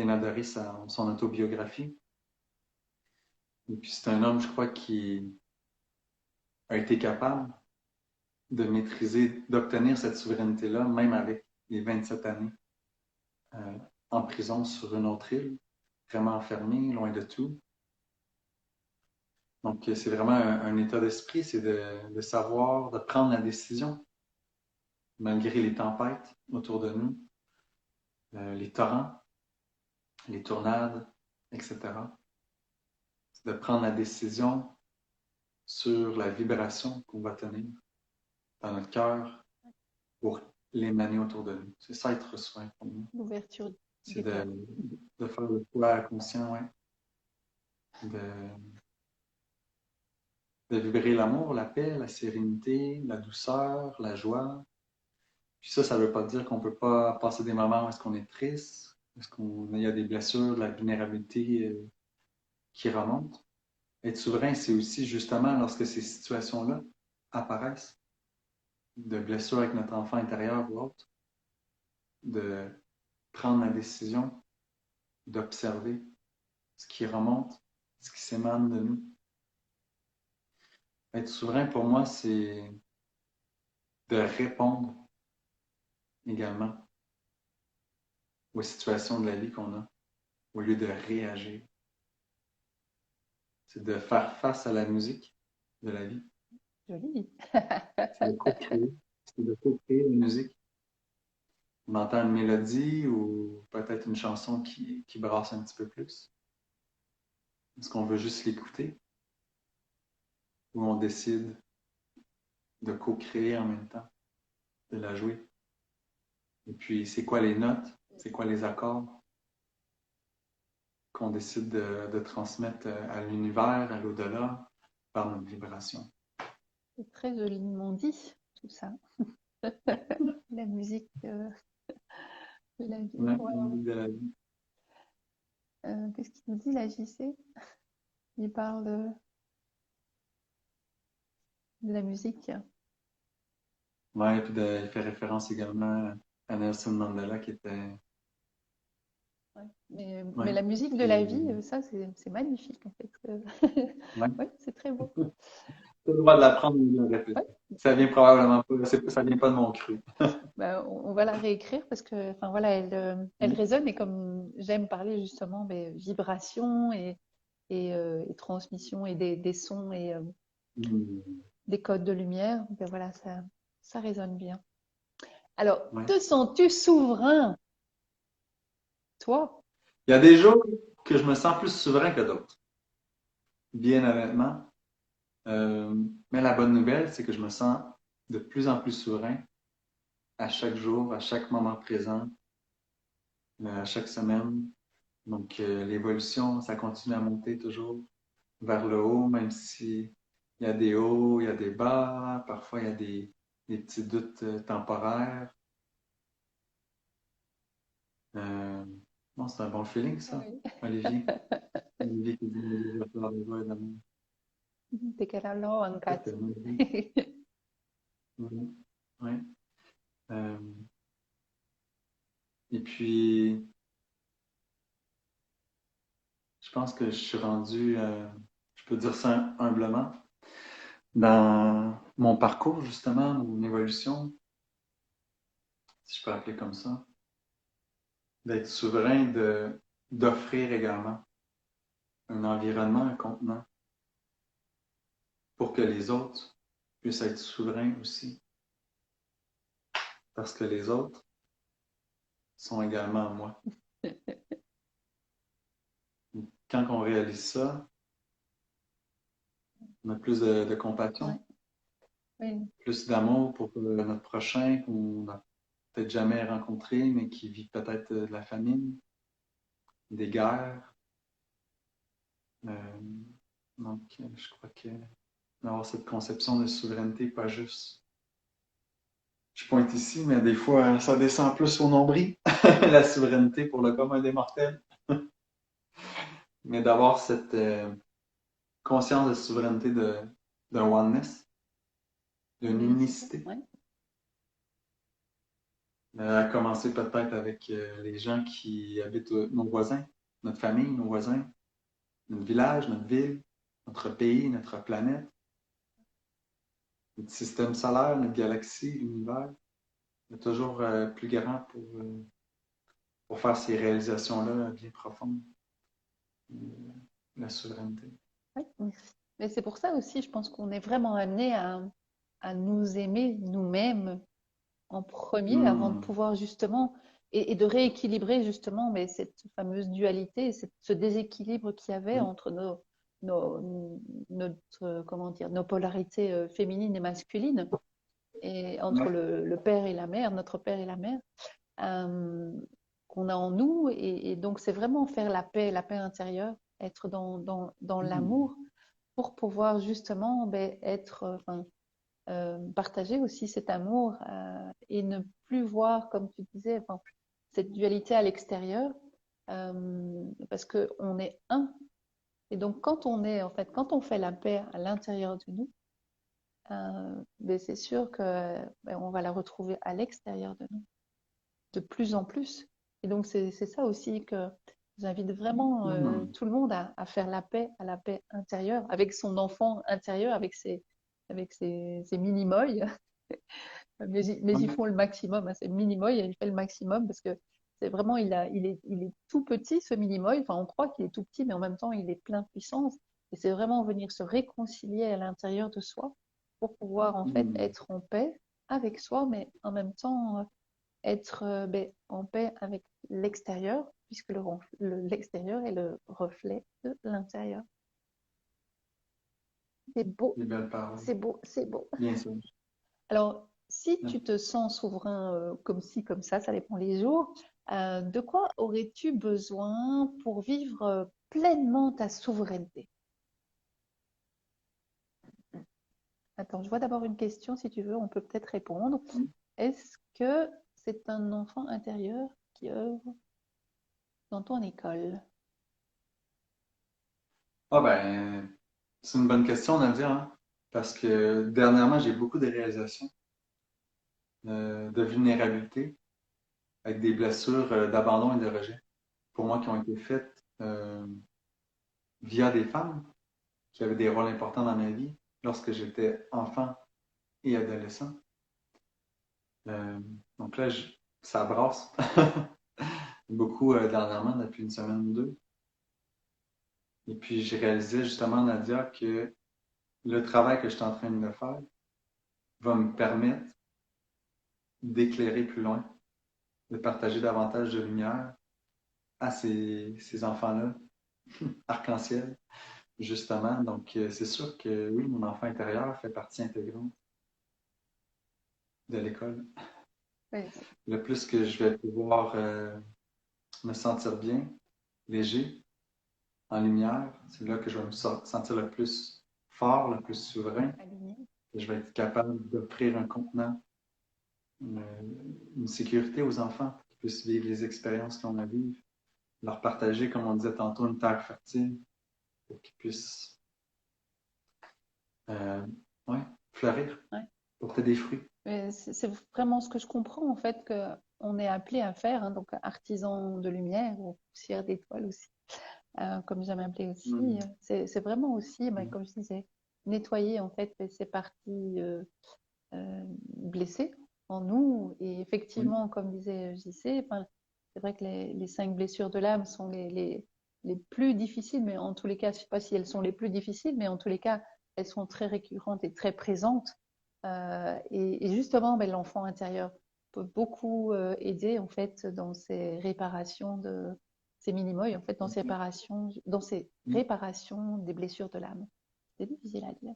adoré son autobiographie. Et puis, c'est un homme, je crois, qui a été capable de maîtriser, d'obtenir cette souveraineté-là, même avec les 27 années euh, en prison sur une autre île, vraiment enfermé, loin de tout. Donc, c'est vraiment un état d'esprit, c'est de savoir, de prendre la décision, malgré les tempêtes autour de nous, les torrents, les tornades, etc. C'est de prendre la décision sur la vibration qu'on va tenir dans notre cœur pour l'émaner autour de nous. C'est ça être soin pour nous. L'ouverture C'est du cœur. de faire le choix conscient, ouais, de, de vibrer l'amour, la paix, la sérénité, la douceur, la joie. Puis ça ne veut pas dire qu'on ne peut pas passer des moments où est-ce qu'on est triste, où est-ce qu'il y a des blessures, de la vulnérabilité qui remontent. Être souverain, c'est aussi justement lorsque ces situations-là apparaissent, de blessures avec notre enfant intérieur ou autre, de prendre la décision d'observer ce qui remonte, ce qui s'émane de nous. Être souverain, pour moi, c'est de répondre également aux situations de la vie qu'on a, au lieu de réagir. C'est de faire face à la musique de la vie. Joli. C'est de co-créer. C'est de co-créer une musique. On entend une mélodie ou peut-être une chanson qui brasse un petit peu plus. Est-ce qu'on veut juste l'écouter ou on décide de co-créer en même temps, de la jouer? Et puis, c'est quoi les notes? C'est quoi les accords qu'on décide de transmettre à l'univers, à l'au-delà, par notre vibration? C'est très joliment dit, tout ça. La musique de la vie. Ouais, Ouais. la musique de la vie. Qu'est-ce qu'il nous dit, la JC? Il parle de la musique. Ouais, puis il fait référence également à Nelson Mandela qui était. Ouais. Mais Ouais. la musique de la Puis, vie, ça, c'est magnifique, en fait. ouais. Ouais, c'est très beau. T'as le droit de l'apprendre ou de le répéter. Ouais. Ça vient probablement pas, ça vient pas de mon cru. Ben, on va la réécrire parce que, enfin voilà, elle Mm. résonne et comme j'aime parler justement, vibration et transmission et des sons et Mm. des codes de lumière, ben voilà, ça résonne bien. Alors, Ouais. te sens-tu souverain, toi? Il y a des jours que je me sens plus souverain que d'autres, bien honnêtement. Euh, mais la bonne nouvelle, c'est que je me sens de plus en plus souverain à chaque jour, à chaque moment présent, à chaque semaine. Donc, l'évolution, ça continue à monter toujours vers le haut, même si il y a des hauts, il y a des bas, parfois il y a des petits doutes temporaires. Euh, bon, c'est un bon feeling, ça, Oui. Olivier. Olivier qui dit je vais faire des joies d'amour. Te queda lo Peut-être, angkat. Olivier. Mhm. Ouais. Euh, et puis, je pense que je suis rendu, je peux dire ça humblement, dans mon parcours, justement, mon évolution, si je peux appeler comme ça, d'être souverain, d'offrir également un environnement, un contenant pour que les autres puissent être souverains aussi. Parce que les autres sont également moi. Quand on réalise ça, on a plus de Ouais, compassion, oui, plus d'amour pour notre prochain qu'on n'a peut-être jamais rencontré, mais qui vit peut-être de la famine, des guerres. Euh, donc, je crois que d'avoir cette conception de souveraineté, pas juste. Je pointe ici, mais des fois, ça descend plus au nombril, la souveraineté pour le commun des mortels. Mais d'avoir cette conscience de souveraineté d'un oneness, d'une unicité, unicité, ouais. à commencer peut-être avec les gens qui habitent nos voisins, notre famille, nos voisins, notre village, notre ville, notre pays, notre planète, notre système solaire, notre galaxie, l'univers. Il est toujours plus grand pour faire ces réalisations-là bien profondes, euh, la souveraineté. Ouais, merci. Mais c'est pour ça aussi, je pense qu'on est vraiment amené à nous aimer nous-mêmes en premier avant de Hmm. pouvoir justement et de rééquilibrer justement mais cette fameuse dualité, ce déséquilibre qu'il y avait Oui, entre notre comment dire nos polarités féminines et masculines et entre ouais. le père et la mère, notre père et la mère euh, qu'on a en nous et donc c'est vraiment faire la paix intérieure, être dans Hmm. l'amour pour pouvoir justement être partager aussi cet amour et ne plus voir, comme tu disais, enfin, cette dualité à l'extérieur, parce que on est un. Et donc, quand on est, en fait, quand on fait la paix à l'intérieur de nous, c'est sûr que on va la retrouver à l'extérieur de nous, de plus en plus. Et donc, c'est ça aussi que j'invite vraiment Hmm. tout le monde à faire la paix à la paix intérieure, avec son enfant intérieur, avec ses mini-moys. Mais ils Ouais. font le maximum, hein, c'est Minimoy, il fait le maximum parce que c'est vraiment, il est tout petit ce Minimoy, enfin on croit qu'il est tout petit, mais en même temps il est plein de puissance. Et c'est vraiment venir se réconcilier à l'intérieur de soi pour pouvoir en fait Hmm. être en paix avec soi, mais en même temps être en paix avec l'extérieur, puisque l'extérieur est le reflet de l'intérieur. C'est beau, Des belles paroles. c'est beau, c'est beau. Bien sûr. Alors, si tu te sens souverain comme ci, comme ça dépend les jours, de quoi aurais-tu besoin pour vivre pleinement ta souveraineté? Attends, je vois d'abord une question, si tu veux, on peut peut-être répondre. Est-ce que c'est un enfant intérieur qui œuvre dans ton école? Ah ben, c'est une bonne question, Nadia, hein? Parce que dernièrement, j'ai beaucoup de réalisations. de vulnérabilité, avec des blessures d'abandon et de rejet, pour moi, qui ont été faites via des femmes qui avaient des rôles importants dans ma vie lorsque j'étais enfant et adolescent. Donc là, ça brasse beaucoup dernièrement, depuis une semaine ou deux. Et puis, j'ai réalisé justement, Nadia, que le travail que je suis en train de faire va me permettre d'éclairer plus loin, de partager davantage de lumière à ces enfants-là, arc-en-ciel, justement. Donc, c'est sûr que oui, mon enfant intérieur fait partie intégrante de l'école. Oui, Le plus que je vais pouvoir me sentir bien, léger, en lumière, c'est là que je vais me sentir le plus fort, le plus souverain. aligné. Et je vais être capable d'offrir un contenant, une sécurité aux enfants pour qu'ils puissent vivre les expériences qu'on a vivre, leur partager, comme on disait tantôt, une terre fertile pour qu'ils puissent euh, ouais, fleurir, Ouais. porter des fruits. Mais c'est vraiment ce que je comprends en fait qu'on est appelé à faire, hein, donc artisan de lumière ou poussière d'étoiles aussi, comme j'aime appeler aussi. Mm. C'est vraiment aussi, ben, Mm. comme je disais, nettoyer en fait ces parties blessées en nous. Et Oui. effectivement, comme disait JC, enfin, c'est vrai que les 5 blessures de l'âme sont les plus difficiles, mais en tous les cas, je ne sais pas si elles sont les plus difficiles, mais en tous les cas, elles sont très récurrentes et très présentes. Et justement, ben, l'enfant intérieur peut beaucoup aider en fait dans ces réparations de ces minimoys, en fait, dans ces Mm. réparations des blessures de l'âme. C'est difficile à dire.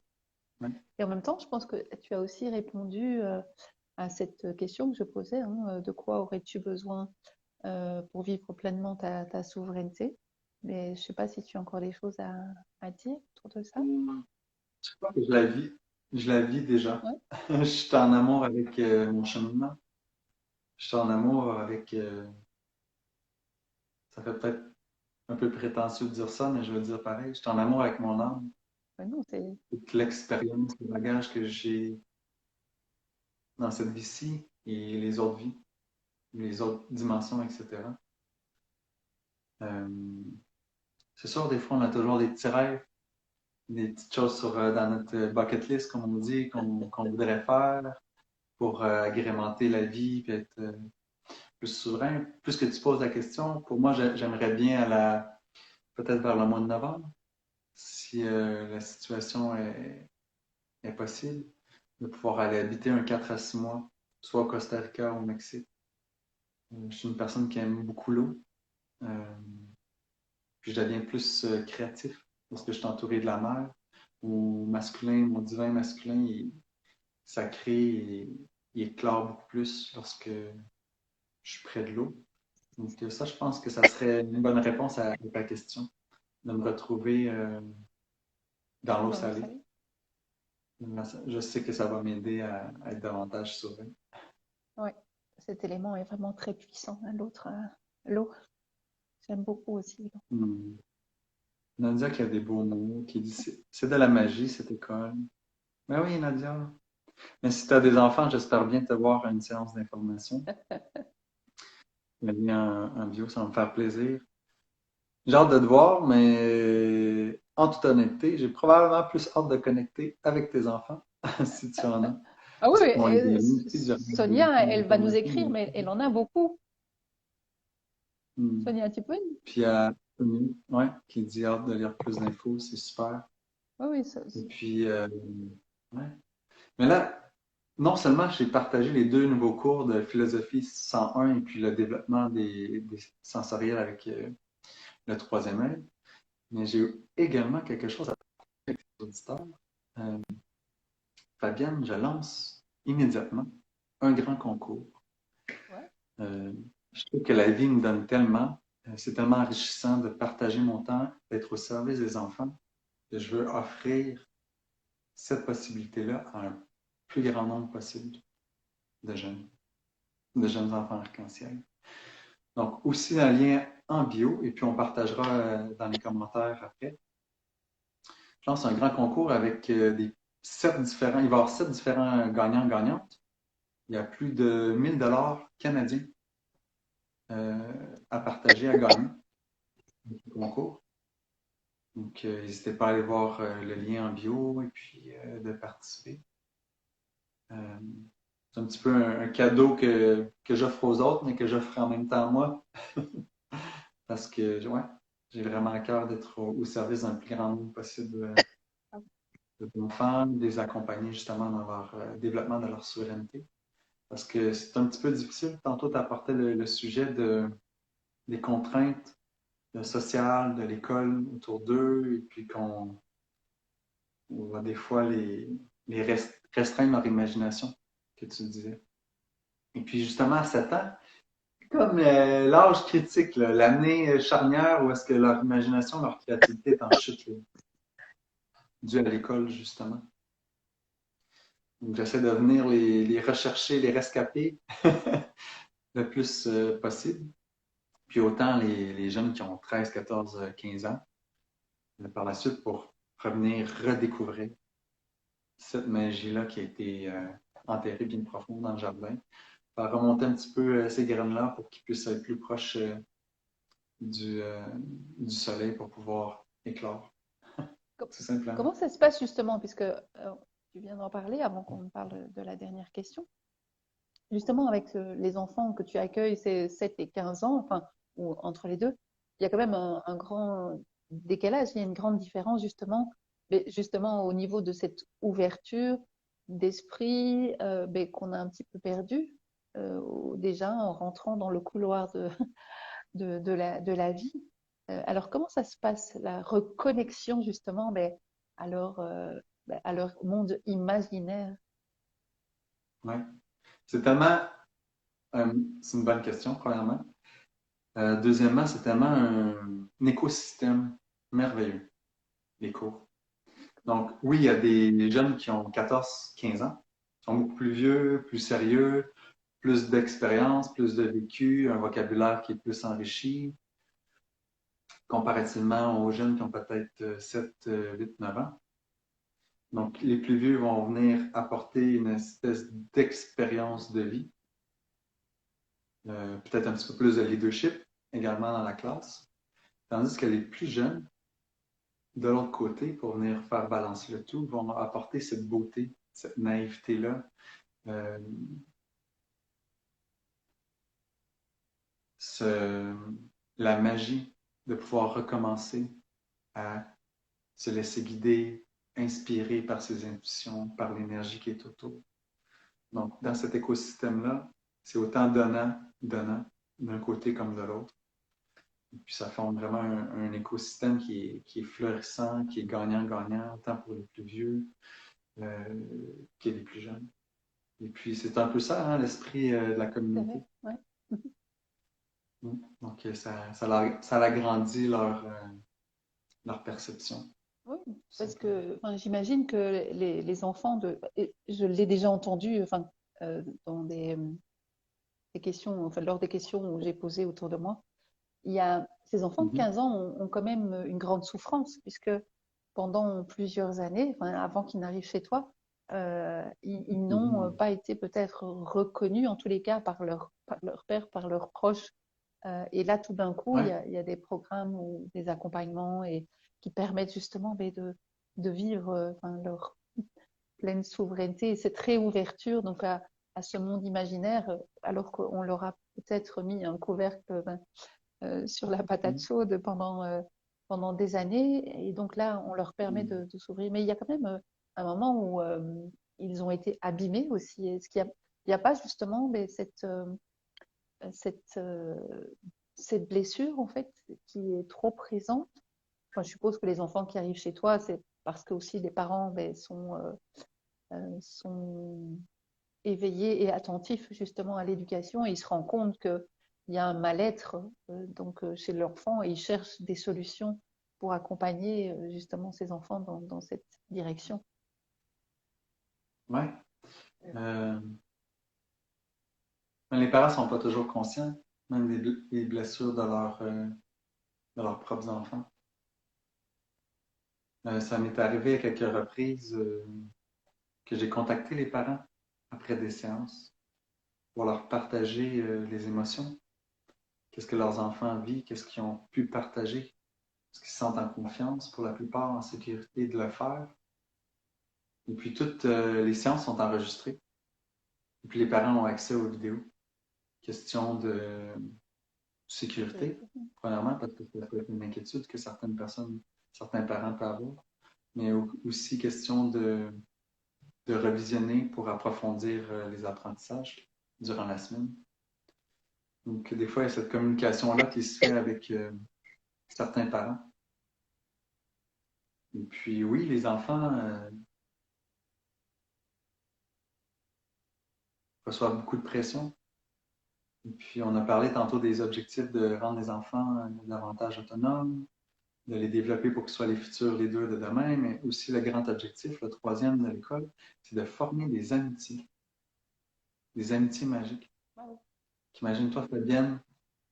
Ouais. Et en même temps, je pense que tu as aussi répondu à cette question que je posais, hein, de quoi aurais-tu besoin pour vivre pleinement ta souveraineté? Mais je ne sais pas si tu as encore des choses à dire autour de ça. Je crois que je la vis déjà. Ouais. Je suis en amour avec mon cheminement. Je suis en amour avec, ça fait peut-être un peu prétentieux de dire ça, mais je veux dire pareil. Je suis en amour avec mon âme, Ouais, non, c'est toute l'expérience, le bagage que j'ai dans cette vie-ci et les autres vies, les autres dimensions, etc. Euh, c'est sûr, des fois, on a toujours des petits rêves, des petites choses dans notre bucket list, comme on dit, qu'on voudrait faire pour agrémenter la vie et être plus souverain. Plus que tu poses la question, pour moi, j'aimerais bien peut-être vers le mois de novembre, si la situation est possible, de pouvoir aller habiter un 4 à 6 mois, soit au Costa Rica ou au Mexique. Je suis une personne qui aime beaucoup l'eau. Euh, Puis je deviens plus créatif parce que je suis entouré de la mer. Mon masculin, mon divin masculin, ça crée et il éclore beaucoup plus lorsque je suis près de l'eau. Donc ça, je pense que ça serait une bonne réponse à ta question, de me retrouver dans l'eau dans l'eau salée. salée. Je sais que ça va m'aider à être davantage serein. Ouais, cet élément est vraiment très puissant, hein, l'eau. J'aime beaucoup aussi l'eau. Hmm. Nadia qui a des beaux mots, qui dit c'est de la magie cette école. Ben oui, Nadia. Mais si tu as des enfants, j'espère bien te voir à une séance d'information. Un bio, ça va me faire plaisir. J'ai hâte de te voir, mais en toute honnêteté, j'ai probablement plus hâte de connecter avec tes enfants, si tu en as. Ah oui, Parce qu'ils ont les amis aussi, des Sonia, elle va nous informations. écrire, mais elle en a beaucoup. Hmm. Sonia, tu peux? Puis à Tony, ouais, qui dit hâte de lire plus d'infos, c'est super. Oui, oui, Et puis, ouais. Mais là, non seulement j'ai partagé les deux nouveaux cours de philosophie 101 et puis le développement des sensoriels avec le troisième œil, mais j'ai également quelque chose à partager avec les auditeurs. Euh, Fabienne, je lance immédiatement un grand concours. ouais. Euh, je trouve que la vie nous donne tellement, c'est tellement enrichissant de partager mon temps, d'être au service des enfants, que je veux offrir cette possibilité-là à un plus grand nombre possible de jeunes, de jeunes enfants arc-en-ciel. Donc, aussi un lien en bio, et puis on partagera dans les commentaires après. Je lance un grand concours avec des 7 différents, il va y avoir 7 différents gagnants-gagnantes. il y a plus de 1000 $ canadiens à partager, à gagner au concours. Donc, n'hésitez pas à aller voir le lien en bio et puis de participer. Euh, c'est un petit peu un cadeau que j'offre aux autres, mais que j'offre en même temps à moi. Parce que, ouais, j'ai vraiment à cœur d'être au service d'un plus grand nombre possible d'enfants, de les accompagner justement dans leur développement de leur souveraineté. Parce que c'est un petit peu difficile. Tantôt, tu apportais le sujet des contraintes sociales de l'école autour d'eux, et puis qu'on va des fois les restreindre leur imagination, que tu disais. Et puis justement, à 7 ans, comme l'âge critique, l'année charnière où est-ce que leur imagination, leur créativité est en chute, là, due à l'école, justement. Donc, j'essaie de venir les rechercher, les rescaper le plus possible. Puis autant les jeunes qui ont 13, 14, 15 ans, par la suite, pour revenir redécouvrir cette magie-là qui a été enterrée bien profond dans le jardin. Faire remonter un petit peu ces graines-là pour qu'ils puissent être plus proches du, euh, du soleil pour pouvoir éclore, tout simplement. Comment ça se passe justement, puisque tu viens d'en parler avant qu'on parle de la dernière question, justement avec les enfants que tu accueilles, c'est 7 et 15 ans, enfin, ou entre les deux, il y a quand même un grand décalage, il y a une grande différence justement, mais justement au niveau de cette ouverture d'esprit qu'on a un petit peu perdu déjà en rentrant dans le couloir de la vie. Alors, comment ça se passe, la reconnexion justement à leur monde imaginaire? Ouais. C'est tellement, c'est une bonne question, premièrement. Deuxièmement, c'est tellement un écosystème merveilleux, les cours. Donc, oui, il y a des jeunes qui ont 14, 15 ans, qui sont beaucoup plus vieux, plus sérieux, plus d'expérience, plus de vécu, un vocabulaire qui est plus enrichi, comparativement aux jeunes qui ont peut-être 7, 8, 9 ans. Donc, les plus vieux vont venir apporter une espèce d'expérience de vie, peut-être un petit peu plus de leadership également dans la classe, tandis que les plus jeunes, de l'autre côté, pour venir faire balancer le tout, vont apporter cette beauté, cette naïveté-là, euh, ce, la magie de pouvoir recommencer à se laisser guider, inspirer par ses intuitions, par l'énergie qui est autour. Donc, dans cet écosystème-là, c'est autant donnant, donnant, d'un côté comme de l'autre. Et puis, ça forme vraiment un écosystème qui est florissant, qui est gagnant-gagnant, tant pour les plus vieux que les plus jeunes. Et puis, c'est un peu ça, hein, l'esprit de la C'est communauté. vrai, ouais. Donc, ça agrandit leur perception. Oui, Tout parce simplement. que enfin, j'imagine que les enfants et je l'ai déjà entendu enfin, dans des questions, enfin, lors des questions où j'ai posées autour de moi, il y a ces enfants de Mhm. 15 ans ont quand même une grande souffrance, puisque pendant plusieurs années, enfin, avant qu'ils n'arrivent chez toi, ils n'ont Mhm. pas été peut-être reconnus, en tous les cas, par leur père, par leurs proches. Et là, tout d'un coup, Ouais, il y a des programmes ou des accompagnements qui permettent justement de vivre enfin, leur pleine souveraineté et cette réouverture donc à ce monde imaginaire, alors qu'on leur a peut-être mis un couvercle sur la patate mhm. chaude pendant des années. Et donc là, on leur permet Mhm. de s'ouvrir. Mais il y a quand même un moment où ils ont été abîmés aussi. Est-ce qu'il n'y a pas justement cette, cette blessure, en fait, qui est trop présente? Enfin, je suppose que les enfants qui arrivent chez toi, c'est parce que aussi les parents sont éveillés et attentifs justement à l'éducation et ils se rendent compte qu'il y a un mal-être chez l'enfant et ils cherchent des solutions pour accompagner justement ces enfants dans cette direction. Ouais. Euh, mais les parents ne sont pas toujours conscients, même des blessures de leurs propres enfants. Ça m'est arrivé à quelques reprises que j'ai contacté les parents après des séances. pour leur partager les émotions. Qu'est-ce que leurs enfants vivent, qu'est-ce qu'ils ont pu partager, est-ce qu'ils se sentent en confiance, pour la plupart en sécurité de le faire. Et puis toutes les séances sont enregistrées. Et puis les parents ont accès aux vidéos. Question de sécurité, premièrement, parce que ça peut être une inquiétude que certaines personnes, certains parents peuvent avoir, mais aussi question de revisionner pour approfondir les apprentissages durant la semaine. Donc, des fois, il y a cette communication-là qui se fait avec certains parents. Et puis, oui, les enfants reçoivent beaucoup de pression. Et puis, on a parlé tantôt des objectifs de rendre les enfants davantage autonomes, de les développer pour qu'ils soient les futurs leaders de demain, mais aussi le grand objectif, le troisième de l'école, c'est de former des amitiés magiques. Imagine-toi, Fabienne,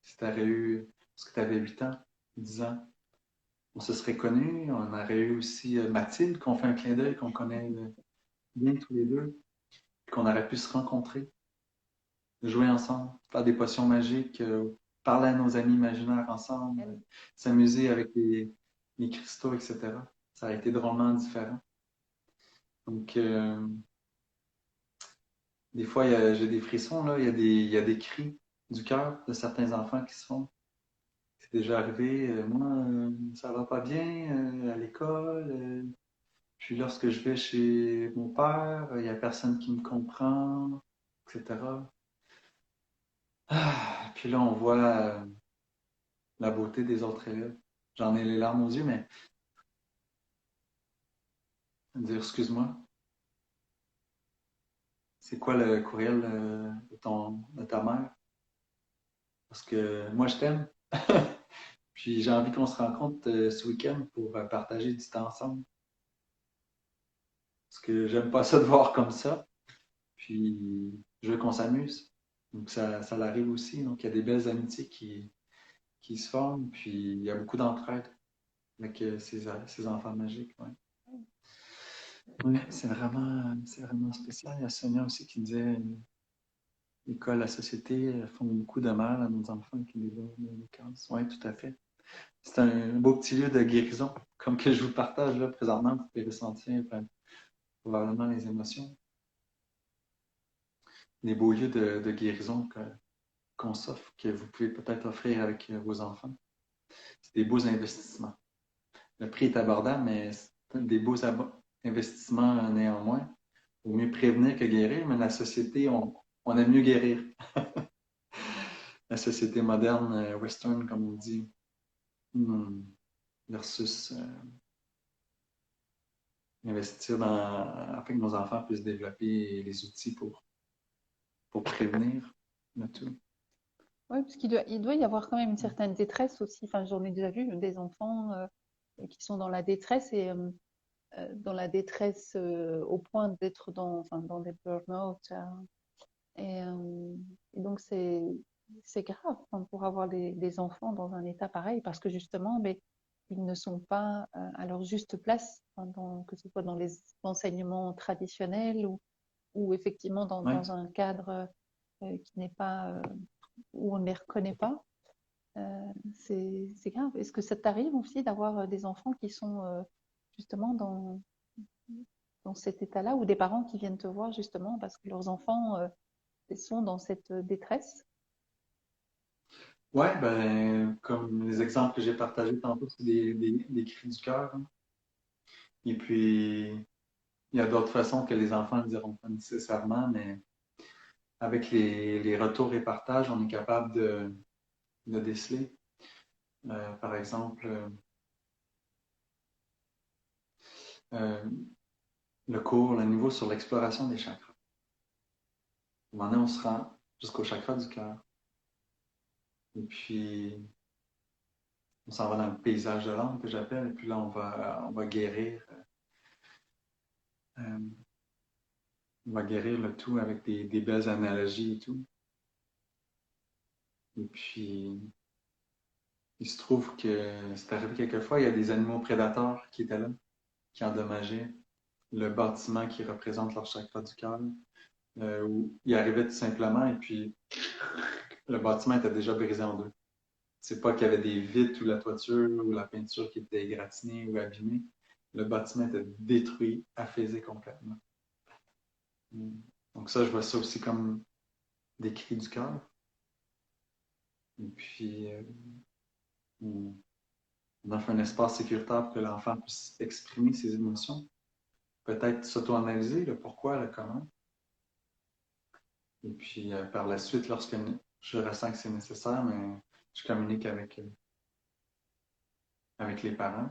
si tu avais eu, parce que tu avais 8 ans, 10 ans, on se serait connus, on aurait eu aussi Mathilde, qu'on fait un clin d'œil, qu'on connaît bien tous les deux, puis qu'on aurait pu se rencontrer, jouer ensemble, faire des potions magiques, parler à nos amis imaginaires ensemble, s'amuser avec les cristaux, etc. Ça a été drôlement différent. Donc, des fois, j'ai des frissons, là, il y a des cris du cœur de certains enfants qui se font. C'est déjà arrivé, moi, ça va pas bien à l'école. Puis lorsque je vais chez mon père, il n'y a personne qui me comprend, etc. Puis là, on voit la beauté des autres élèves. J'en ai les larmes aux yeux, mais dire excuse-moi, c'est quoi le courriel de ta mère? Parce que moi, je t'aime. Puis j'ai envie qu'on se rencontre ce week-end pour partager du temps ensemble. Parce que j'aime pas ça de voir comme ça. Puis je veux qu'on s'amuse. Donc ça l'arrive aussi. Donc il y a des belles amitiés qui se forment. Puis il y a beaucoup d'entraide avec ces enfants magiques. Ouais. Oui, c'est vraiment spécial. Il y a Sonia aussi qui disait l'école, la société font beaucoup de mal à nos enfants qui développent des cancers. Oui, tout à fait. C'est un beau petit lieu de guérison, comme que je vous partage là présentement. Vous pouvez ressentir probablement les émotions. Des beaux lieux de guérison qu'on s'offre, que vous pouvez peut-être offrir avec vos enfants. C'est des beaux investissements. Le prix est abordable, mais c'est des beaux investissements néanmoins. Il vaut mieux prévenir que guérir, mais la société, on aime mieux guérir. La société moderne, western, comme on dit, versus investir afin que nos enfants puissent développer les outils pour prévenir le tout. Oui, parce il doit y avoir quand même une certaine détresse aussi. Enfin, j'en ai déjà vu des enfants qui sont dans la détresse et dans la détresse au point d'être dans des burn-out. Et donc, c'est grave pour avoir des enfants dans un état pareil parce que justement, mais, ils ne sont pas à leur juste place, que ce soit dans les enseignements traditionnels ou effectivement Oui. dans un cadre qui n'est pas, où on ne les reconnaît pas. C'est grave. Est-ce que ça t'arrive aussi d'avoir des enfants qui sont justement dans cet état-là ou des parents qui viennent te voir justement parce que leurs enfants sont dans cette détresse? Oui, ben, comme les exemples que j'ai partagés tantôt, c'est des cris du cœur. Hein. Et puis, il y a d'autres façons que les enfants ne diront pas nécessairement, mais avec les retours et partages, on est capable de déceler. Par exemple, euh, le niveau sur l'exploration des chakras. À un moment donné, on se rend jusqu'au chakra du cœur. Et puis, on s'en va dans le paysage de l'âme que j'appelle, et puis là, on va guérir. On va guérir le tout avec des belles analogies et tout. Et puis, il se trouve que c'est arrivé quelquefois, il y a des animaux prédateurs qui étaient là, qui endommageaient le bâtiment qui représente leur chakra du cœur. où il arrivait tout simplement et puis le bâtiment était déjà brisé en deux. C'est pas qu'il y avait des vitres ou la toiture ou la peinture qui était égratignée ou abîmée. Le bâtiment était détruit, affaissé complètement. Donc ça, je vois ça aussi comme des cris du cœur. Et puis, on offre un espace sécuritaire pour que l'enfant puisse exprimer ses émotions. Peut-être s'auto-analyser le pourquoi, le comment. Et puis, par la suite, lorsque je ressens que c'est nécessaire, mais je communique avec les parents.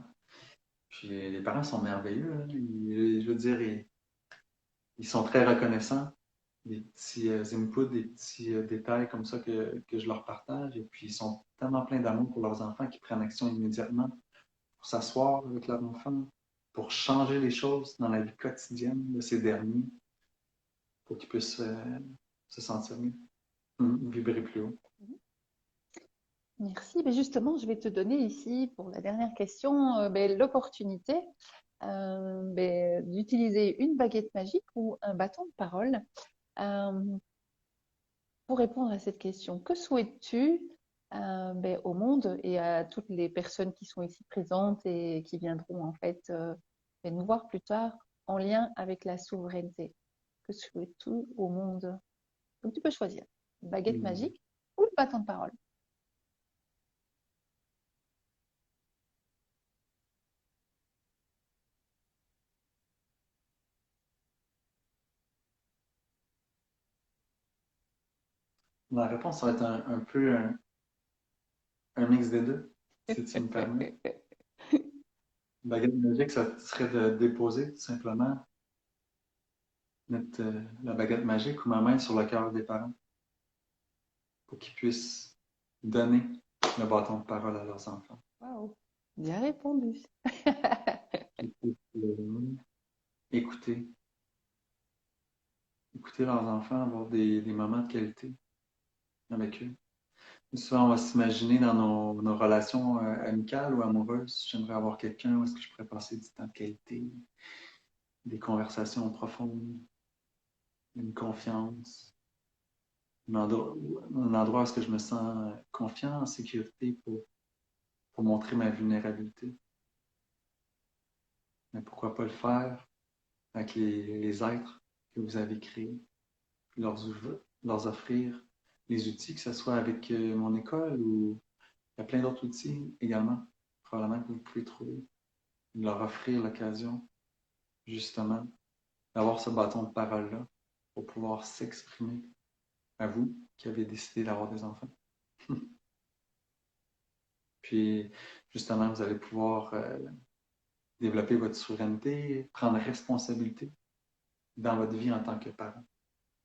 Puis, les parents sont merveilleux. Hein. Je veux dire, ils sont très reconnaissants des petits inputs, des petits détails comme ça que je leur partage. Et puis, ils sont tellement pleins d'amour pour leurs enfants qu'ils prennent action immédiatement pour s'asseoir avec leur enfant, pour changer les choses dans la vie quotidienne de ces derniers, pour qu'ils puissent se sentir mieux, vibrer plus haut. Merci. Mais justement, je vais te donner ici, pour la dernière question, l'opportunité d'utiliser une baguette magique ou un bâton de parole pour répondre à cette question. Que souhaites-tu au monde et à toutes les personnes qui sont ici présentes et qui viendront en fait nous voir plus tard en lien avec la souveraineté? Que souhaites-tu au monde? Donc tu peux choisir baguette magique ou le bâton de parole. La réponse, ça va être un peu un mix des deux, si tu me permets. Baguette magique, ça serait de déposer tout simplement, mettre la baguette magique ou ma main sur le cœur des parents pour qu'ils puissent donner le bâton de parole à leurs enfants. Wow, bien répondu. Écouter. Écouter leurs enfants, avoir des moments de qualité avec eux. Souvent, on va s'imaginer dans nos relations amicales ou amoureuses, j'aimerais avoir quelqu'un où est-ce que je pourrais passer du temps de qualité, des conversations profondes, une confiance, un endroit où est-ce que je me sens confiant, en sécurité pour montrer ma vulnérabilité. Mais pourquoi pas le faire avec les êtres que vous avez créés, leur offrir les outils, que ce soit avec mon école ou il y a plein d'autres outils également, probablement que vous pouvez trouver. Leur offrir l'occasion, justement, d'avoir ce bâton de parole-là pour pouvoir s'exprimer à vous qui avez décidé d'avoir des enfants. Puis, justement, vous allez pouvoir développer votre souveraineté, prendre responsabilité dans votre vie en tant que parent,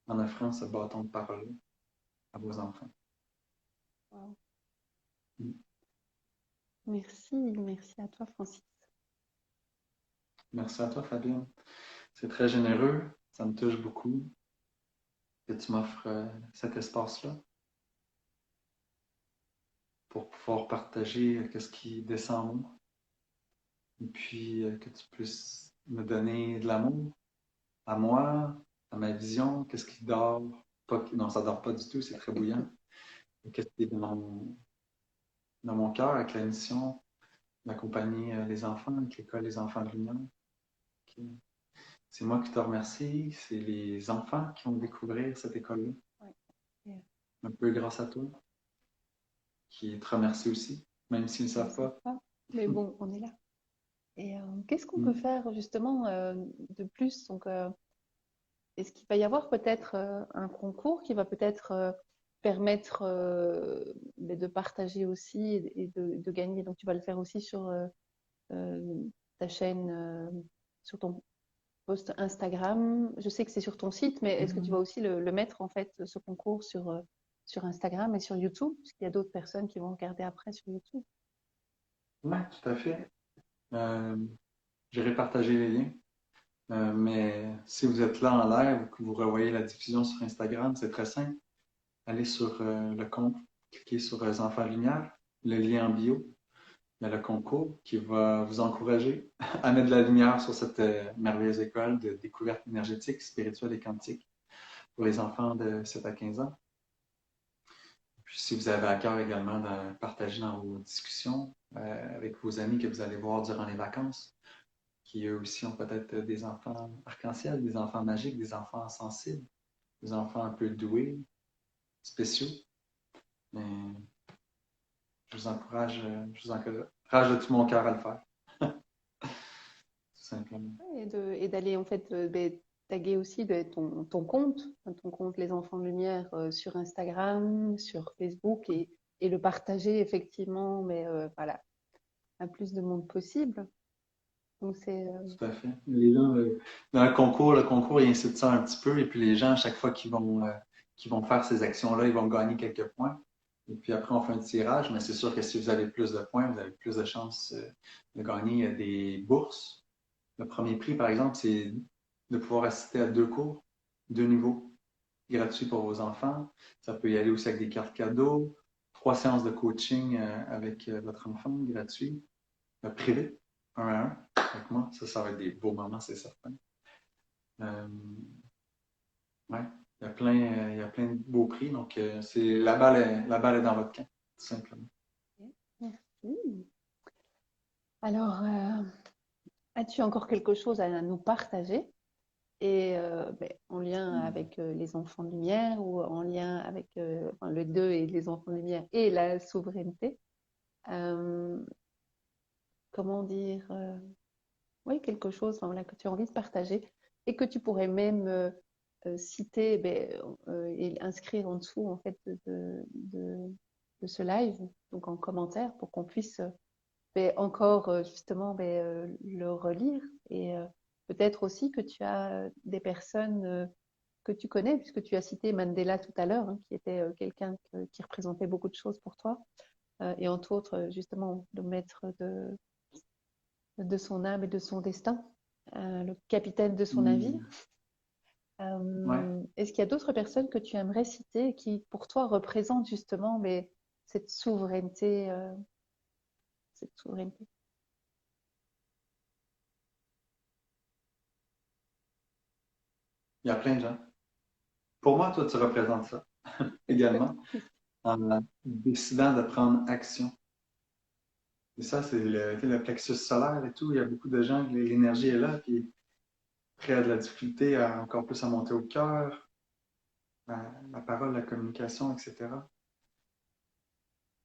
en offrant ce bâton de parole à vos enfants. Wow. Merci à toi, Francis. Merci à toi, Fabienne. C'est très généreux, ça me touche beaucoup que tu m'offres cet espace-là pour pouvoir partager ce qui descend en moi. Et puis que tu puisses me donner de l'amour à moi, à ma vision, qu'est-ce qui dort, pas, non, ça dort pas du tout, c'est très bouillant. Qu'est-ce qui est dans mon cœur avec la mission d'accompagner les enfants, avec l'école des enfants de l'Union. C'est moi qui te remercie, c'est les enfants qui vont découvrir cette école-là. Ouais. Un peu grâce à toi, qui te remercie aussi, même s'ils ne savent pas. Mais bon, on est là. Et qu'est-ce qu'on peut faire justement de plus? Donc, est-ce qu'il va y avoir peut-être un concours qui va peut-être permettre de partager aussi et de gagner? Donc, tu vas le faire aussi sur ta chaîne, sur ton post Instagram. Je sais que c'est sur ton site, mais est-ce que tu vas aussi le mettre en fait, ce concours sur Instagram et sur YouTube? Parce qu'il y a d'autres personnes qui vont regarder après sur YouTube. Oui, tout à fait. J'irai partager les liens. Mais si vous êtes là en live ou que vous revoyez la diffusion sur Instagram, c'est très simple. Allez sur le compte, cliquez sur les enfants lumière, le lien en bio. Il y a le concours qui va vous encourager à mettre de la lumière sur cette merveilleuse école de découverte énergétique, spirituelle et quantique. pour les enfants de 7 à 15 ans. Puis si vous avez à cœur également de partager dans vos discussions avec vos amis que vous allez voir durant les vacances, qui eux aussi ont peut-être des enfants arc-en-ciel, des enfants magiques, des enfants sensibles, des enfants un peu doués, spéciaux. Mais je vous encourage de tout mon cœur à le faire, tout simplement. Et d'aller en fait taguer aussi ton compte Les Enfants de Lumière sur Instagram, sur Facebook et le partager effectivement, mais voilà, à plus de monde possible. Donc c'est Tout à fait. Les gens, dans le concours, il incite ça un petit peu, et puis les gens, à chaque fois qu'ils vont faire ces actions-là, ils vont gagner quelques points. Et puis après, on fait un tirage, mais c'est sûr que si vous avez plus de points, vous avez plus de chances de gagner des bourses. Le premier prix, par exemple, c'est de pouvoir assister à 2 cours, 2 niveaux gratuits pour vos enfants. Ça peut y aller aussi avec des cartes cadeaux, 3 séances de coaching avec votre enfant gratuit, privé, un à un, avec moi. Ça va être des beaux moments, c'est certain. Euh, ouais, il y a plein de beaux prix, donc c'est la balle est dans votre camp, tout simplement. merci. Alors, as-tu encore quelque chose à nous partager? Et en lien avec les enfants de lumière ou en lien avec enfin, le 2 et les enfants de lumière et la souveraineté. Euh, comment dire oui, quelque chose enfin, voilà, que tu as envie de partager et que tu pourrais même citer et inscrire en dessous en fait de ce live, donc en commentaire, pour qu'on puisse encore justement le relire et peut-être aussi que tu as des personnes que tu connais, puisque tu as cité Mandela tout à l'heure, hein, qui était quelqu'un qui représentait beaucoup de choses pour toi, et entre autres justement le maître de son âme et de son destin, le capitaine de son navire. Mm. Ouais. Est-ce qu'il y a d'autres personnes que tu aimerais citer qui pour toi représentent justement cette souveraineté, cette souveraineté? Il y a plein de gens. Pour moi, toi, tu représentes ça également, en décidant de prendre action. Et ça, c'est le plexus solaire et tout. Il y a beaucoup de gens, l'énergie est là, puis après, il y a de la difficulté encore plus à monter au cœur, la parole, la communication, etc.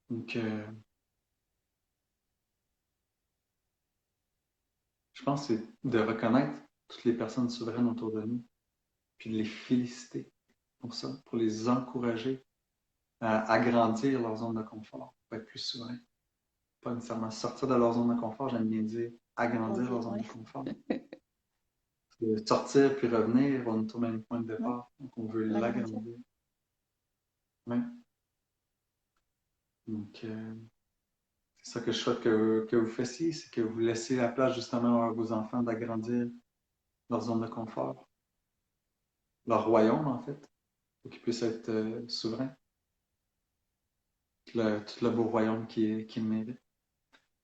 Donc, je pense que c'est de reconnaître toutes les personnes souveraines autour de nous, puis de les féliciter pour ça, pour les encourager à agrandir leur zone de confort, pour être plus souverain. Pas nécessairement sortir de leur zone de confort, j'aime bien dire agrandir leur zone Ouais. de confort. Sortir puis revenir, on est au même point de Ouais, départ. Donc, on veut l'agrandir. l'agrandir. Ouais. Donc, c'est ça que je souhaite que vous fassiez, c'est que vous laissez la place justement à vos enfants d'agrandir leur zone de confort, leur royaume en fait, pour qu'ils puissent être souverains. Tout le beau royaume qu'ils méritent.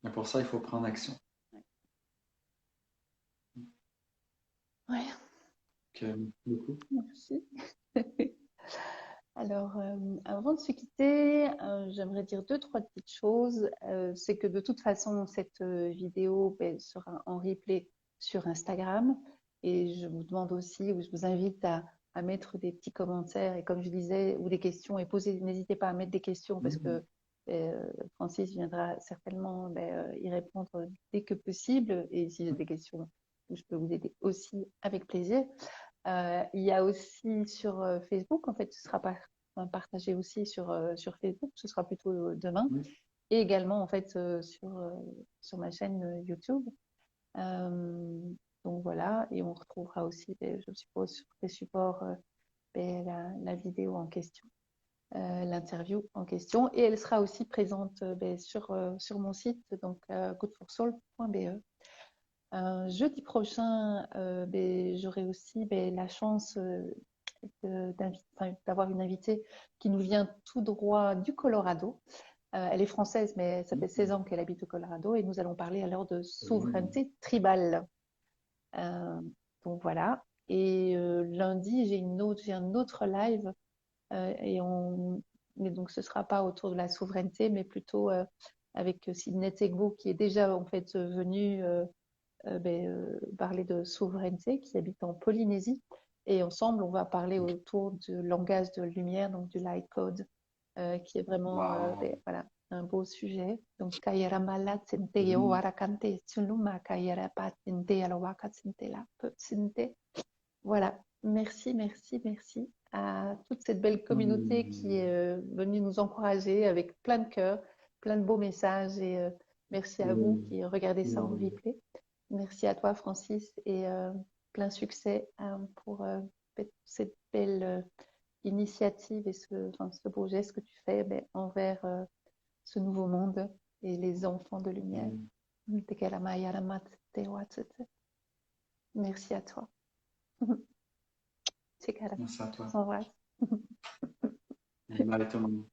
Mais pour ça, il faut prendre action. Ouais, Donc, beaucoup. merci. Alors, avant de se quitter, j'aimerais dire deux, trois petites choses. C'est que de toute façon, cette vidéo sera en replay sur Instagram. Et je vous demande aussi, ou je vous invite à mettre des petits commentaires, et comme je disais, ou des questions, et poser, n'hésitez pas à mettre des questions parce que Francis viendra certainement y répondre dès que possible. Et si j'ai des questions, je peux vous aider aussi avec plaisir. Il y a aussi sur Facebook, en fait, ce sera partagé aussi sur Facebook, ce sera plutôt demain, Oui. et également en fait sur ma chaîne YouTube. Donc voilà, et on retrouvera aussi, je suppose, sur les supports la vidéo en question, l'interview en question, et elle sera aussi présente sur mon site, donc goodforsoul.be. Jeudi prochain, j'aurai aussi la chance d'avoir une invitée qui nous vient tout droit du Colorado. Elle est française, mais ça fait 16 ans qu'elle habite au Colorado et nous allons parler alors de souveraineté tribale. Donc voilà. Et lundi, j'ai un autre live mais donc ce sera pas autour de la souveraineté, mais plutôt avec Sidney Tegbo qui est déjà en fait venu parler de souveraineté, qui habite en Polynésie. Et ensemble, on va parler autour du langage de lumière, donc du light code, qui est vraiment Wow. voilà, un beau sujet. Donc, Kayara Mala Tsinte Yo Mm. Warakante Tsuluma Kayara Patinte Alawaka Tsinte La Tsinte. Voilà, merci, merci, merci à toute cette belle communauté qui Mm. est venue nous encourager avec plein de cœur, plein de beaux messages et merci à vous Mm. qui regardez ça en Mm. replay. Merci à toi, Francis, et plein succès pour cette belle initiative et enfin, ce beau geste que tu fais envers ce nouveau monde et les enfants de lumière. Mm. Merci à toi. C'est carré. Merci à toi. On s'embrasse. Bye tout le monde.